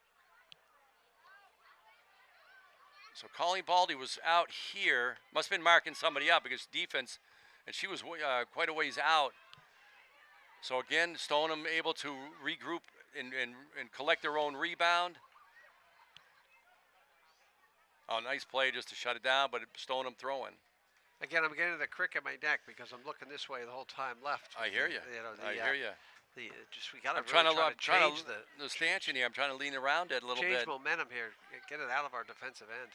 So Colleen Baldy was out here. Must have been marking somebody up because defense, and she was quite a ways out. So again, Stoneham able to regroup and collect their own rebound. Oh, nice play just to shut it down, but Stoneham throwing. Again, I'm getting the crick in my neck because I'm looking this way the whole time left. I hear you. I hear you. We got to I'm trying to change the stanchion here. I'm trying to lean around it a little change bit. momentum here. Get it out of our defensive end.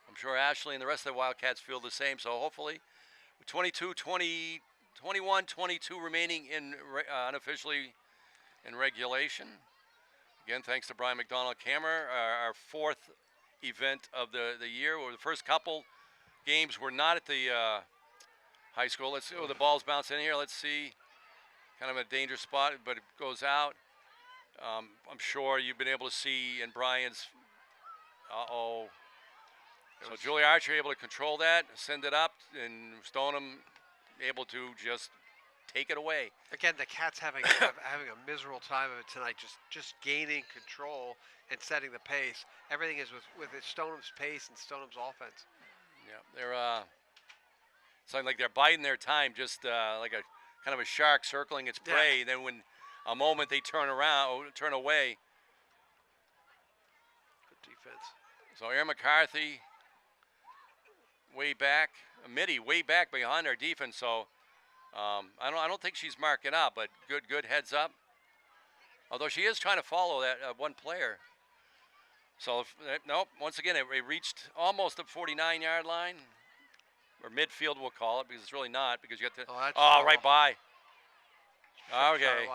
I'm sure Ashley and the rest of the Wildcats feel the same. So hopefully, 21, 22 remaining in unofficially in regulation. Again, thanks to Brian McDonald Camera, our fourth event of the year. Or the first couple games were not at the high school. Let's see. Oh, the ball's bouncing in here. Let's see. Kind of a dangerous spot, but it goes out. I'm sure you've been able to see in Brian's. So Julie Archer able to control that, send it up, and Stoneham able to just take it away. Again, the Cats having a miserable time of it tonight, just gaining control and setting the pace. Everything is with Stoneham's pace and Stoneham's offense. Yeah, they're something like they're biding their time, just like a kind of a shark circling its prey. Yeah. Then when a moment they turn away. Good defense. So Aaron McCarthy way back, Mitty way back behind our defense. So I don't think she's marking up, but good heads up. Although she is trying to follow that one player. So nope. Once again, it reached almost the 49-yard line, or midfield we'll call it, because it's really not, because you got the right by. Okay.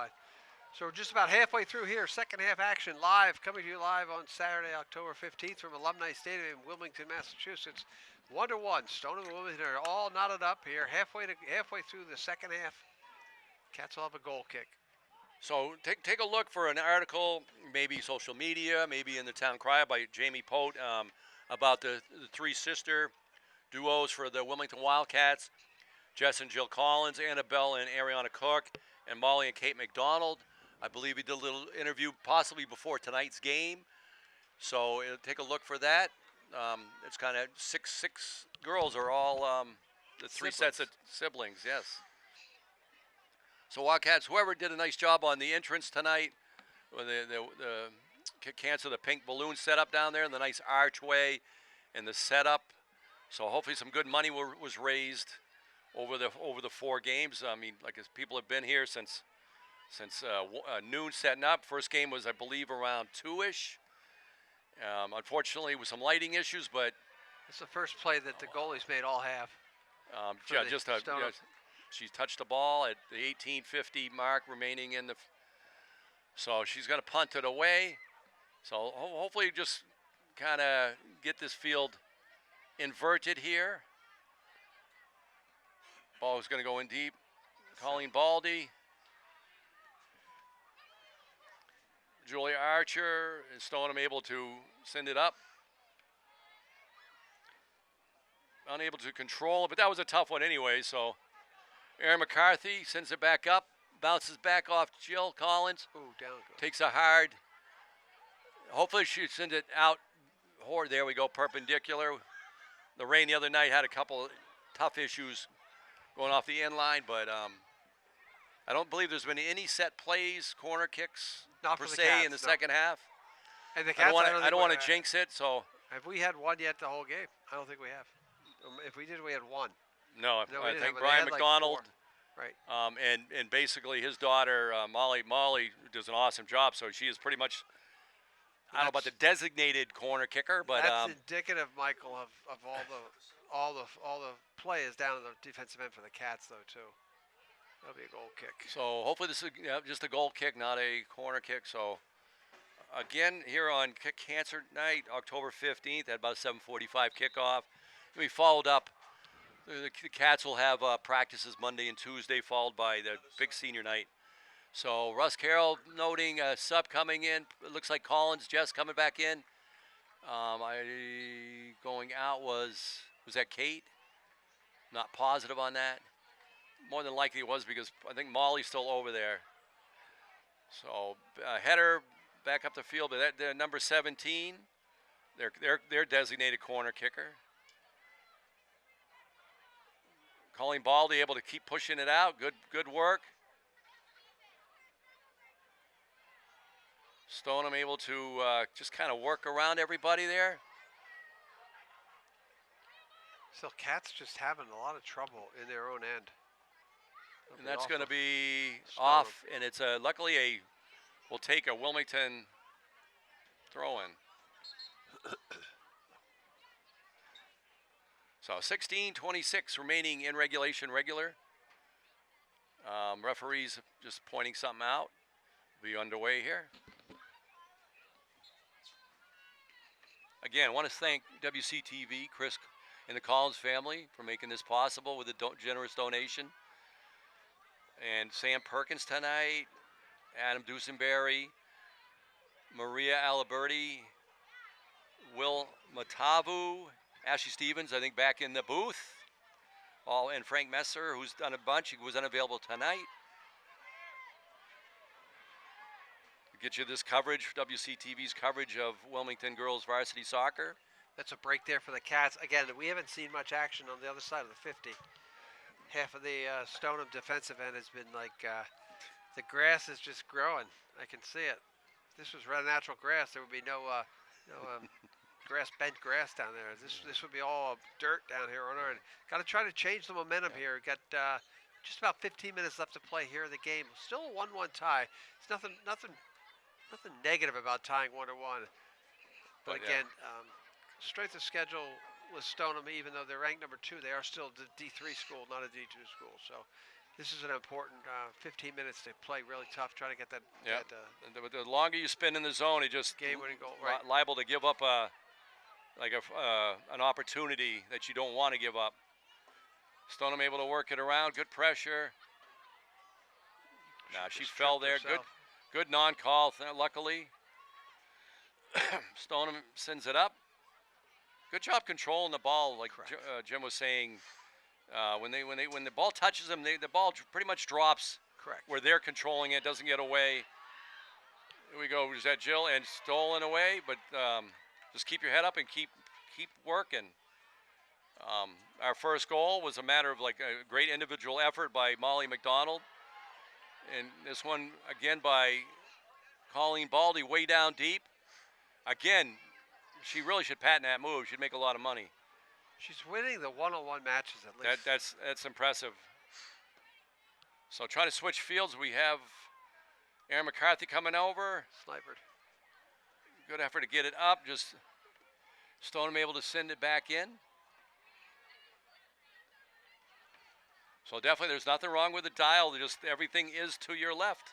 So we're just about halfway through here. Second half action live, coming to you live on Saturday, October 15th from Alumni Stadium in Wilmington, Massachusetts. 1-1. Stoneham and Wilmington are all knotted up here, halfway through the second half. Cats will have a goal kick. So take a look for an article, maybe social media, maybe in the Town Crier by Jamie Pote, about the three sister duos for the Wilmington Wildcats, Jess and Jill Collins, Annabelle and Ariana Cook, and Molly and Kate McDonald. I believe he did a little interview possibly before tonight's game. So take a look for that. It's kind of six girls are all the three sets of siblings, yes. So Wildcats, whoever did a nice job on the entrance tonight, with the cancer, the pink balloon setup down there, and the nice archway, and the setup. So hopefully some good money was raised over the 4 games. I mean, like as people have been here since noon setting up. First game was, I believe, around 2-ish. Unfortunately, with some lighting issues, but it's the first play that the goalies made all half. She touched the ball at the 18:50 mark remaining in the. So she's going to punt it away. So hopefully, just kind of get this field inverted here. Ball is going to go in deep. Colleen Baldy. Julia Archer and Stoneham able to send it up. Unable to control it, but that was a tough one anyway. So Aaron McCarthy sends it back up, bounces back off Jill Collins. Ooh, down goes. Takes a hard. Hopefully she sends it out. There we go, perpendicular. The rain the other night had a couple tough issues going off the end line, but I don't believe there's been any set plays, corner kicks Not per for the se Cats, in the no. second half. And the Cats, I don't want to jinx it, so. Have we had one yet the whole game? I don't think we have. If we did, we had one. No, No, I we think didn't, Brian like McDonald. 4. Right. And basically his daughter Molly does an awesome job. So she is pretty much, I don't know about the designated corner kicker, but that's indicative, Michael, of all the play is down in the defensive end for the Cats, though, too. That'll be a goal kick. So hopefully this is just a goal kick, not a corner kick. So again, here on Cancer Night, October 15th, at about 7:45 kickoff. We followed up. The Cats will have practices Monday and Tuesday, followed by the big senior night. So Russ Carroll noting a sub coming in. It looks like Collins, Jess coming back in. Going out was that Kate? Not positive on that. More than likely it was, because I think Molly's still over there. So header back up the field, but that number 17, their designated corner kicker. Colleen Baldy able to keep pushing it out. Good work. Stoneham able to just kind of work around everybody there. Still, Cats just having a lot of trouble in their own end. And that's going to be Stoneham. off, and it's luckily we'll take a Wilmington throw-in. So 16:26 remaining in regulation regular. Referees just pointing something out. Be underway here. Again, I want to thank WCTV, Chris and the Collins family for making this possible with a generous donation. And Sam Perkins tonight, Adam Dusenberry, Maria Aliberti, Will Matavu, Ashley Stevens, I think back in the booth, and Frank Messer, who's done a bunch. He was unavailable tonight. Get you this coverage, WCTV's coverage of Wilmington girls varsity soccer. That's a break there for the Cats. Again, we haven't seen much action on the other side of the 50. Half of the Stoneham defensive end has been like, the grass is just growing. I can see it. If this was natural grass, there would be no bent grass down there. This would be all dirt down here on our end. Got to try to change the momentum here. Got just about 15 minutes left to play here in the game. Still a 1-1 tie. It's nothing negative about tying 1-1. But again, strength of schedule with Stoneham, even though they're ranked number 2, they are still the D3 school, not a D2 school. So this is an important 15 minutes to play really tough, trying to get that. Yeah. The longer you spend in the zone, it just game-winning goal. Right. Liable to give up an opportunity that you don't want to give up. Stoneham able to work it around. Good pressure. Nah, she fell there. Herself. Good non-call. Luckily, Stoneham sends it up. Good job controlling the ball, like Jim was saying. When the ball touches them, the ball pretty much drops. Correct. Where they're controlling it, doesn't get away. Here we go. Is that Jill? And stolen away, but just keep your head up and keep working. Our first goal was a matter of like a great individual effort by Molly McDonald, and this one again by Colleen Baldy way down deep. Again, she really should patent that move. She'd make a lot of money. She's winning the one-on-one matches at least. That's impressive. So trying to switch fields, we have Aaron McCarthy coming over. Snipered. Good effort to get it up. Just Stoneham able to send it back in. So definitely there's nothing wrong with the dial. Just everything is to your left.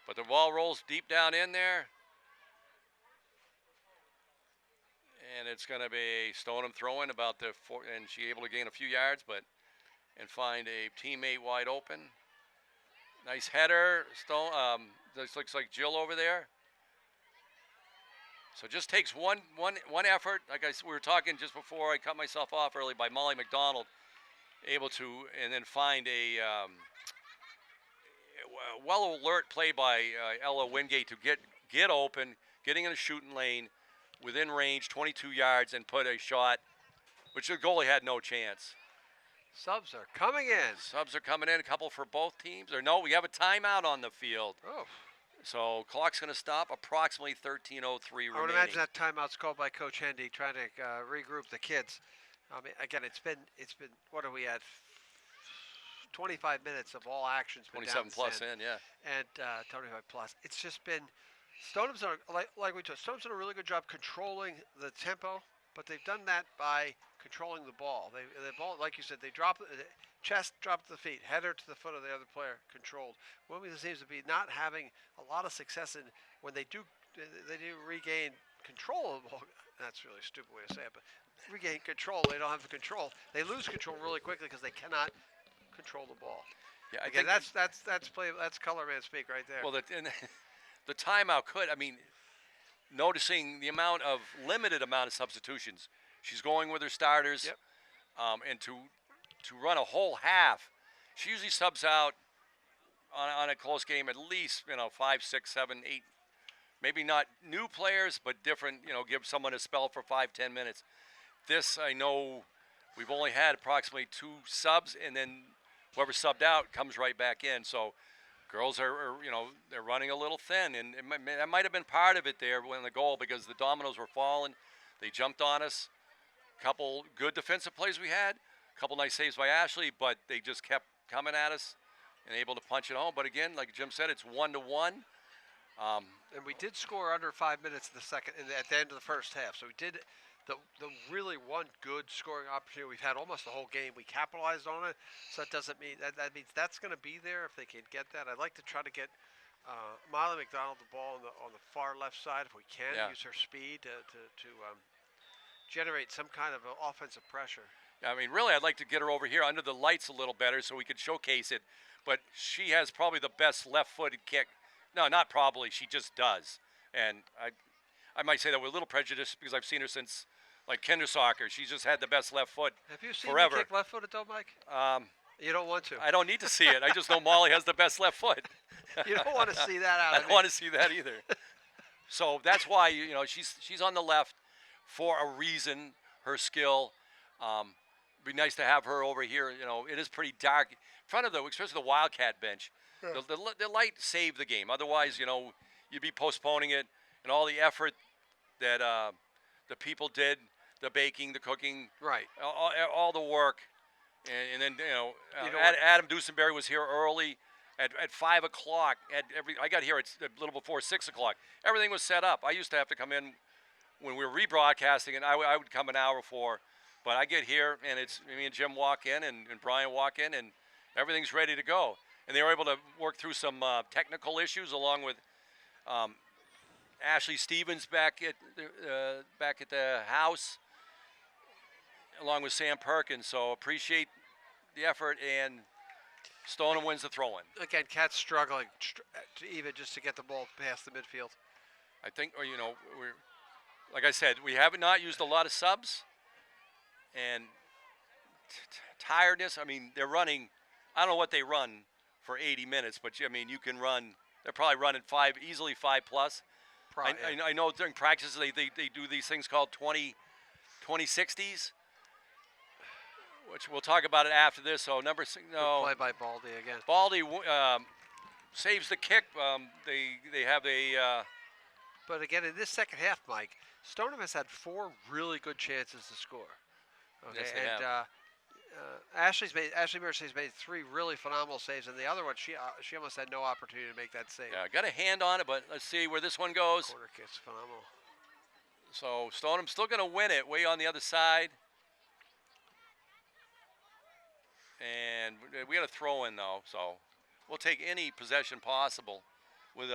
But the ball rolls deep down in there. And it's going to be Stoneham throwing about the four, and she able to gain a few yards, and find a teammate wide open. Nice header. This looks like Jill over there. So it just takes one effort. Like we were talking just before I cut myself off early by Molly McDonald, able to and then find a well alert play by Ella Wingate to get open, getting in a shooting lane. Within range, 22 yards, and put a shot, which the goalie had no chance. Subs are coming in. Subs are coming in, a couple for both teams. Or no, we have a timeout on the field. Oh. So clock's going to stop approximately 13:03 remaining. I would imagine that timeout's called by Coach Hendy, trying to regroup the kids. I mean, again, it's been what are we at? 25 minutes of all actions. 27 plus in, yeah. And 25 plus. It's just been. Stoneham's done, like we told, Stoneham's done a really good job controlling the tempo, but they've done that by controlling the ball. The ball, like you said, they drop chest, drop to the feet, header to the foot of the other player, controlled. Wilmington seems to be not having a lot of success in when they do regain control of the ball. That's really a stupid way to say it, but regain control. They don't have the control. They lose control really quickly because they cannot control the ball. Yeah, again, that's color man speak right there. Well, the timeout noticing the limited amount of substitutions. She's going with her starters. Yep. And to run a whole half, she usually subs out on a close game at least 5, 6, 7, 8 maybe not new players, but different, give someone a spell for 5-10 minutes. This, I know we've only had approximately 2 subs, and then whoever subbed out comes right back in. So girls are they're running a little thin, and that might have been part of it there when the goal, because the dominoes were falling. They jumped on us. A couple good defensive plays we had, a couple nice saves by Ashley, but they just kept coming at us and able to punch it home. But again, like Jim said, it's 1-1. And we did score under 5 minutes in the second, at the end of the first half. So we did the really one good scoring opportunity we've had almost the whole game. We capitalized on it. So that doesn't mean that means that's going to be there if they can get that. I'd like to try to get Miley McDonald the ball on the far left side if we can. Yeah. Use her speed to generate some kind of offensive pressure. I mean, really, I'd like to get her over here under the lights a little better so we could showcase it. But she has probably the best left-footed kick. No, not probably. She just does. And I might say that with a little prejudice because I've seen her since, like, kinder soccer. She's just had the best left foot Have you seen forever. me kick left-footed though, Mike? You don't want to. I don't need to see it. I just know Molly has the best left foot. You don't want to see that out I of don't me. want to see that either. So that's why she's on the left for a reason. Her skill. Be nice to have her over here. It is pretty dark in front of especially the Wildcat bench. Yeah. The light saved the game. Otherwise, you'd be postponing it, and all the effort that the people did, the baking, the cooking, Right. all the work, and then Adam Dusenberry was here early at 5 o'clock. I got here at a little before 6 o'clock. Everything was set up. I used to have to come in when we were rebroadcasting, and I would come an hour before. But I get here, and it's me and Jim walk in, and Brian walk in, and everything's ready to go. And they were able to work through some technical issues along with Ashley Stevens back at the house, along with Sam Perkins. So appreciate the effort, and Stoneham wins the throw-in. Again, Cat's struggling even just to get the ball past the midfield. I think, we're like I said, we have not used a lot of subs, and tiredness. I mean, they're running. I don't know what they run for 80 minutes, but I mean, you can run. They're probably running easily 5 plus. I know during practices they do these things called 20-60s, which we'll talk about it after this. So number 6, no. Play by Baldy again. Baldy saves the kick. They have a. But again, in this second half, Mike, Stoneham has had 4 really good chances to score. Okay, Yes, they and have. Ashley Mercedes made 3 really phenomenal saves, and the other one she almost had no opportunity to make that save. Yeah, got a hand on it, but let's see where this one goes. Corner kick's phenomenal. So Stoneham's still going to win it, way on the other side. And we got a throw in though, so we'll take any possession possible with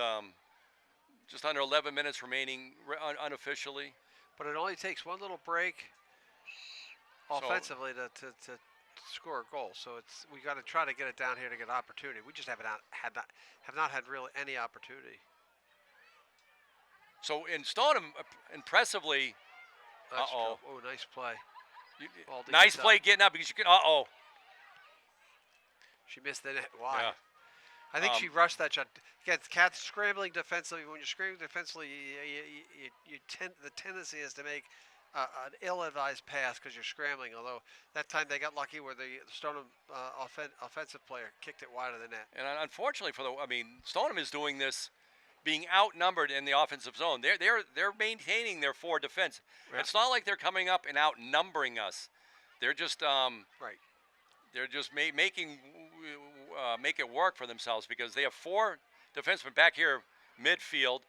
just under 11 minutes remaining unofficially. But it only takes one little break offensively to score a goal. So we got to try to get it down here to get opportunity. We just have not had really any opportunity. So in Stoneham, impressively, Oh, nice play. Nice play getting up because you can. She missed the net. Why? Yeah. I think she rushed that shot. Again, Cat's scrambling defensively. When you're scrambling defensively, the tendency is to make an ill-advised pass because you're scrambling. Although that time they got lucky where the Stoneham offensive player kicked it wide of the net. And unfortunately Stoneham is doing this, being outnumbered in the offensive zone. They're maintaining their 4 defense. Yeah. It's not like they're coming up and outnumbering us. They're just Right. They're just make it work for themselves because they have 4 defensemen back here midfield,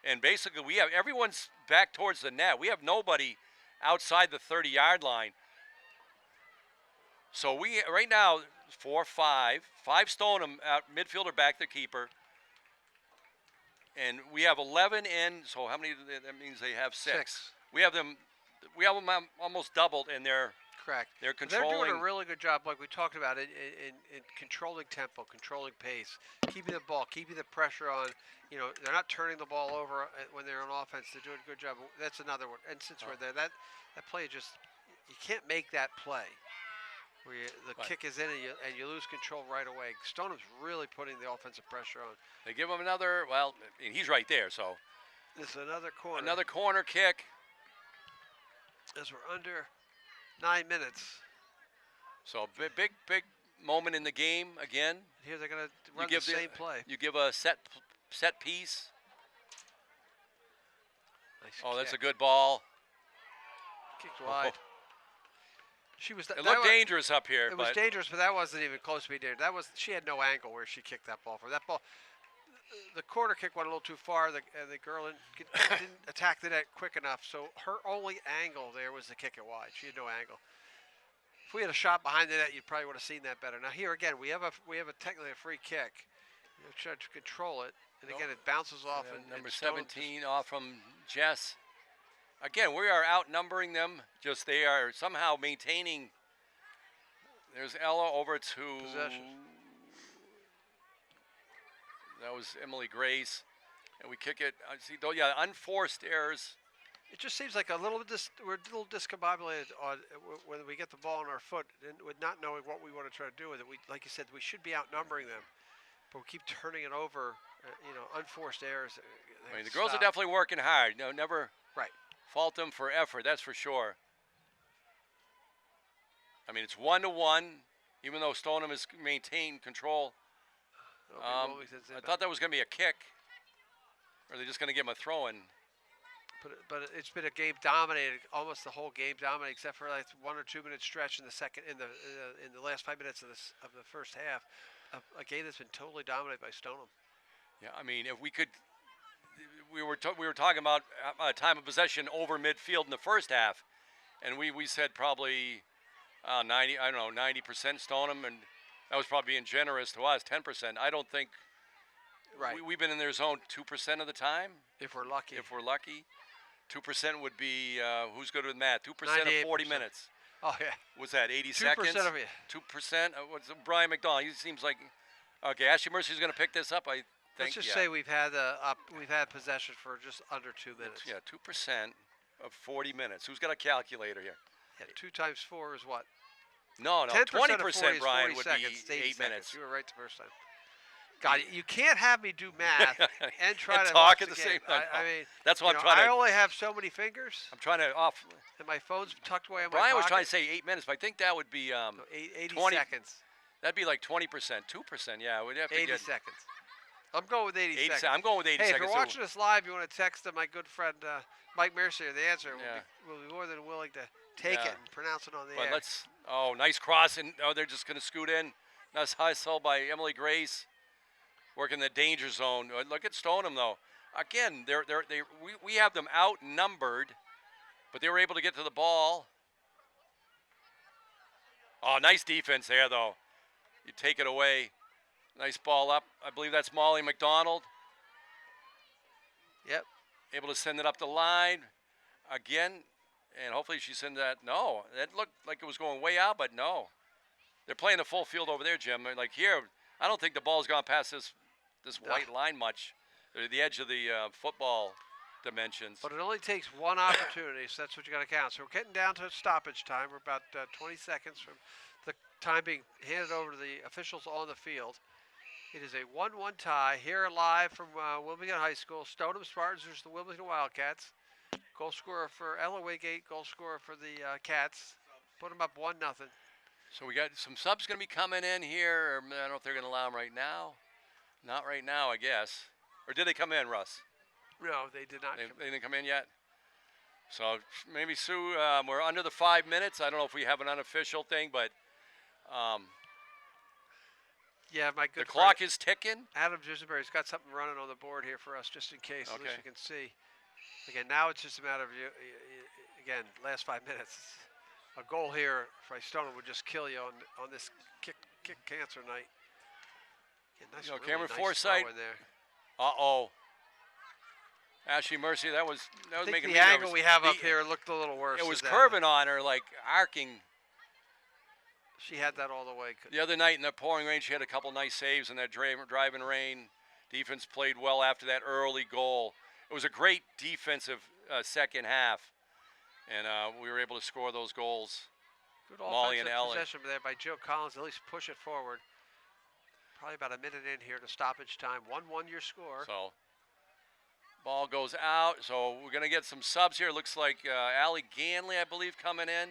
and basically everyone's back towards the net. We have nobody outside the 30-yard line. So we right now 5 Stoneham out midfielder back the keeper, and we have 11 in. So how many? That means they have 6. We have them almost doubled in their. Correct. They're controlling. They're doing a really good job, like we talked about, in controlling tempo, controlling pace, keeping the ball, keeping the pressure on. They're not turning the ball over when they're on offense. They're doing a good job. That's another one. And since we're there, that play just you can't make that play where the kick is in and you lose control right away. Stoneham's really putting the offensive pressure on. They give him another. Well, he's right there. So This is another corner. Another corner kick. As we're under 9 minutes. So big moment in the game again. Here they're going to run the same play. You give a set piece. Nice Oh, that's a kick. good ball. Kicked wide. She was. It looked dangerous up here. It was dangerous, but that wasn't even close to being dangerous. She had no angle where she kicked that ball from. That ball, the corner kick went a little too far. The girl didn't attack the net quick enough. So her only angle there was to kick it wide. She had no angle. If we had a shot behind the net, you probably would have seen that better. Now here again, we have a technically a free kick. You try to control it, and again it bounces off. And number Stone 17 off from Jess. Again, we are outnumbering them. Just they are somehow maintaining. There's Ella over to Possession. That was Emily Grace, and we kick it. See, though, yeah, unforced errors. It just seems like we're a little discombobulated on when we get the ball in our foot, and with not knowing what we want to try to do with it. We, like you said, we should be outnumbering them, but we keep turning it over. Unforced errors. I mean, the girls are definitely working hard. Never right. Fault them for effort. That's for sure. I mean, it's 1-1, even though Stoneham has maintained control. I thought that was going to be a kick. Or are they just going to give him a throw-in? But it's been a game dominated, almost the whole game dominated, except for like 1 or 2 minute stretch in the last 5 minutes of the first half. A game that's been totally dominated by Stoneham. Yeah, I mean, if we could, we were talking about time of possession over midfield in the first half, and we said probably 90% Stoneham, and that was probably being generous to us, 10%. I don't think. Right. We've been in their zone 2% of the time. If we're lucky. 2% would be, who's good with math? 2% of 40 minutes. Oh, yeah. What's that, 80 2% seconds? 2% of it. 2%? What's Brian McDonald? He seems like, okay, Ashley Mercy's going to pick this up, I think. Let's just say we've had possession for just under 2 minutes. Yeah, 2% of 40 minutes. Who's got a calculator here? Yeah, 2 times 4 is what? No, 20%, Brian, would seconds, be 8 minutes. You were right the first time. God, you can't have me do math and try to talk watch at the same game. time. I mean, that's what I'm trying to. I only have so many fingers. I'm trying to off. And my phone's tucked away in my Brian was pocket. trying to say 8 minutes, but I think that would be 80 20 seconds. That'd be like 20%, 2%. Yeah, we'd have to 80 get seconds. I'm going with 80 seconds. I'm going with 80 hey, seconds. If you're watching this live, you want to text my good friend Mike Mercier. The answer will be more than willing to take it and pronounce it on the air. Oh, nice cross, and they're just going to scoot in. Nice high soul by Emily Grace, working the danger zone. Look at Stoneham though. Again, we have them outnumbered, but they were able to get to the ball. Oh, nice defense there though. You take it away. Nice ball up. I believe that's Molly McDonald. Yep. Able to send it up the line again, and hopefully she sends that. No, that looked like it was going way out, but no. They're playing the full field over there, Jim. Like here, I don't think the ball's gone past this white line much. The edge of the football dimensions. But it only takes one opportunity, so that's what you got to count. So we're getting down to stoppage time. We're about 20 seconds from the time being handed over to the officials on the field. It is a 1-1 tie here live from Wilmington High School. Stoneham Spartans versus the Wilmington Wildcats. Goal scorer for Ella Waygate, goal scorer for the Cats. Put them up 1-0. So we got some subs going to be coming in here. Or I don't know if they're going to allow them right now. Not right now, I guess. Or did they come in, Russ? No, they did not. They didn't come in yet? So maybe, Sue, we're under the 5 minutes. I don't know if we have an unofficial thing, but yeah, my good the clock is ticking. Adam Gisberry's got something running on the board here for us just in case, Okay. at least you can see. Again, now it's just a matter of again, last 5 minutes. A goal here by Stoneham would just kill you on this kick cancer night. Yeah, nice, really Cameron nice Forsythe. throw in there. Uh-oh. Ashley Mercy, that was I think making the me angle nervous. we have up here looked a little worse. It was than curving on her, like arcing. She had that all the way. The other night in the pouring rain, she had a couple nice saves in that driving rain. Defense played well after that early goal. It was a great defensive second half, and we were able to score those goals. Good Molly and offensive Ellie. possession there by Joe Collins. At least push it forward. Probably about a minute in here to stoppage time. 1-1 your score. So Ball goes out, so we're going to get some subs here. Looks like Allie Ganley, I believe, coming in.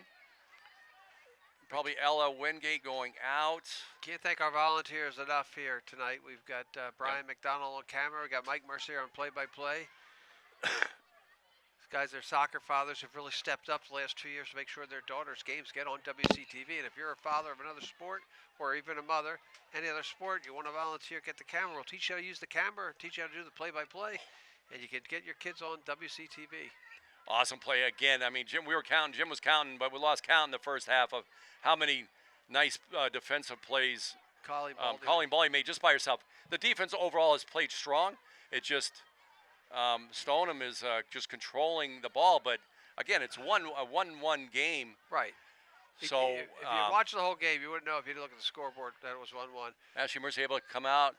Probably Ella Wingate going out. Can't thank our volunteers enough here tonight. We've got Brian McDonald on camera. We got Mike Mercier on play-by-play. These guys are soccer fathers who've really stepped up the last 2 years to make sure their daughters' games get on WCTV. And if you're a father of another sport or even a mother, any other sport, you want to volunteer, get the camera. We'll teach you how to use the camera, teach you how to do the play-by-play, and you can get your kids on WCTV. Awesome play again. I mean, Jim was counting, but we lost count in the first half of how many nice defensive plays Colleen Baldy made just by herself. The defense overall has played strong. It just Stoneham is just controlling the ball, but again, it's a 1-1 game. Right. So if you watch the whole game, you wouldn't know if you didn't look at the scoreboard that it was 1-1. Ashley Mercer able to come out.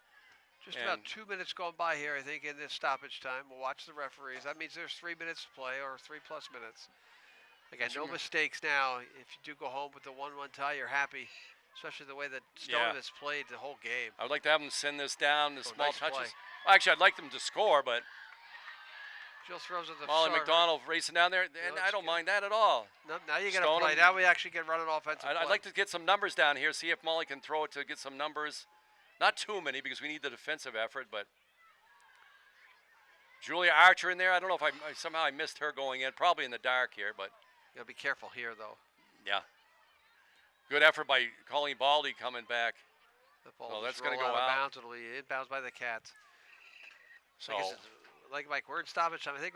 Just about 2 minutes gone by here, I think, in this stoppage time. We'll watch the referees. That means there's 3 minutes to play, or 3+ minutes. Again, no mistakes now. If you do go home with the 1-1 tie, you're happy, especially the way that Stoneham has played the whole game. I would like to have them send this down, the small nice touches. play. Well, actually, I'd like them to score, but Jill throws at the Molly McDonald racing down there, and I don't mind that at all. No, now you got to play. Now we actually get running offensive play. I'd like to get some numbers down here, see if Molly can throw it to get some numbers. Not too many because we need the defensive effort, but Julia Archer in there. I don't know if somehow I missed her going in. Probably in the dark here, but you got to be careful here, though. Yeah. Good effort by Colleen Baldy coming back. The ball So that's going to go go out. of bounds. It'll be inbounds by the Cats. So Like Mike, we're in stoppage time. I think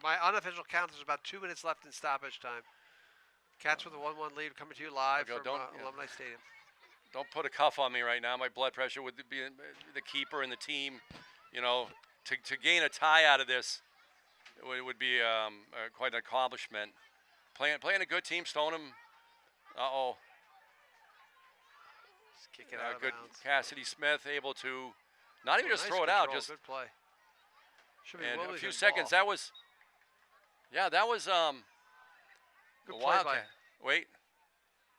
my unofficial count is about 2 minutes left in stoppage time. Cats with a 1-1 lead coming to you live from Alumni Stadium. don't put a cuff on me right now. My blood pressure would be the keeper and the team. You know, to gain a tie out of this would be quite an accomplishment. Playing a good team, Stoneham. Just kick it out of good bounds. Cassidy Smith able to not even just Nice throw it out, control, just good play. Should be and a Wilmington's few seconds. ball. That was Good a play Wildcat. Wait.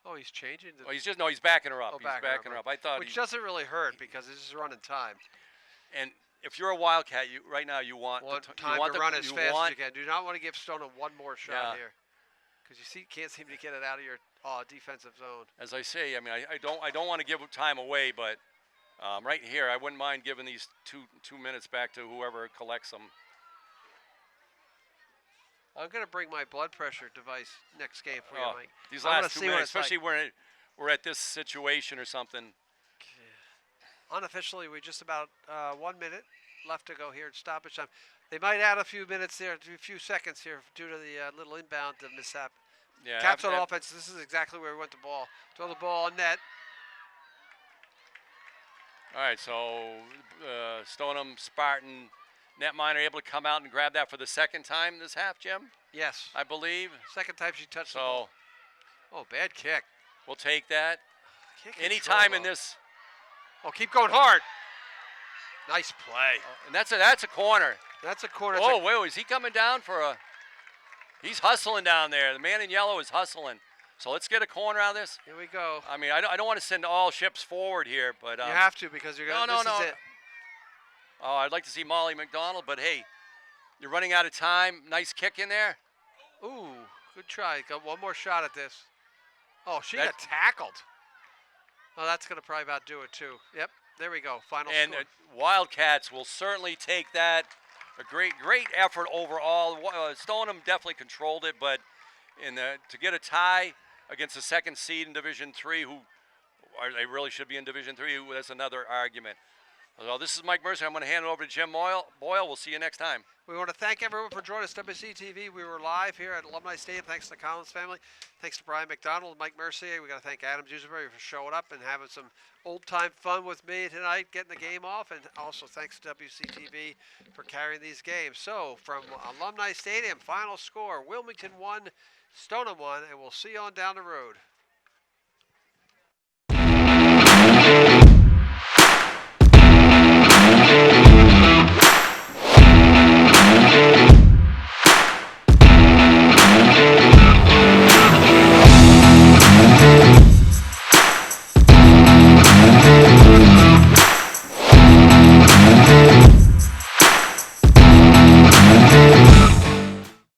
Oh, he's changing. Oh, he's backing her up. Oh, He's backing her up. I thought which doesn't really hurt because this is running time. And if you're a Wildcat, right now you want Time you want to run as fast as you can. Do not want to give Stoneham one more shot here, because you can't seem to get it out of your defensive zone. As I say, I mean, I don't want to give time away, but right here, I wouldn't mind giving these two minutes back to whoever collects them. I'm going to bring my blood pressure device next game for you, Mike. These I wanna last 2 see what minutes, it's like. especially we're at this situation or something. Unofficially, we just about 1 minute left to go here in stoppage time. They might add a few minutes there, a few seconds here due to the little inbound mishap. Yeah, Cats on offense. This is exactly where we want the ball. Throw the ball on net. All right, so Stoneham, Spartan, netminer able to come out and grab that for the second time this half, Jim, Yes. I believe. Second time she touched the ball. So Oh, bad kick. we'll take that. Can't Anytime control, in though. this, Oh, keep going hard. Nice play. and that's a corner. That's a corner. Oh, wait, is he coming down for a? He's hustling down there. The man in yellow is hustling. So let's get a corner out of this. Here we go. I mean, I don't want to send all ships forward here, but You have to because you're going to. no. This is it. Oh, I'd like to see Molly McDonald, but hey, you're running out of time. Nice kick in there. Ooh, good try. Got one more shot at this. Oh, she That- got tackled. Oh, that's going to probably about do it too. Yep, there we go. Final And score. Wildcats will certainly take that. A great effort overall. Stoneham definitely controlled it, but to get a tie against the second seed in Division III, they really should be in Division III. That's another argument. Well, this is Mike Mercer. I'm going to hand it over to Jim Boyle. We'll see you next time. We want to thank everyone for joining us at WCTV. We were live here at Alumni Stadium. Thanks to the Collins family. Thanks to Brian McDonald, Mike Mercier. We got to thank Adam Dewsbury for showing up and having some old-time fun with me tonight, getting the game off. And also thanks to WCTV for carrying these games. So from Alumni Stadium, final score, Wilmington 1, Stoneham 1, and we'll see you on down the road.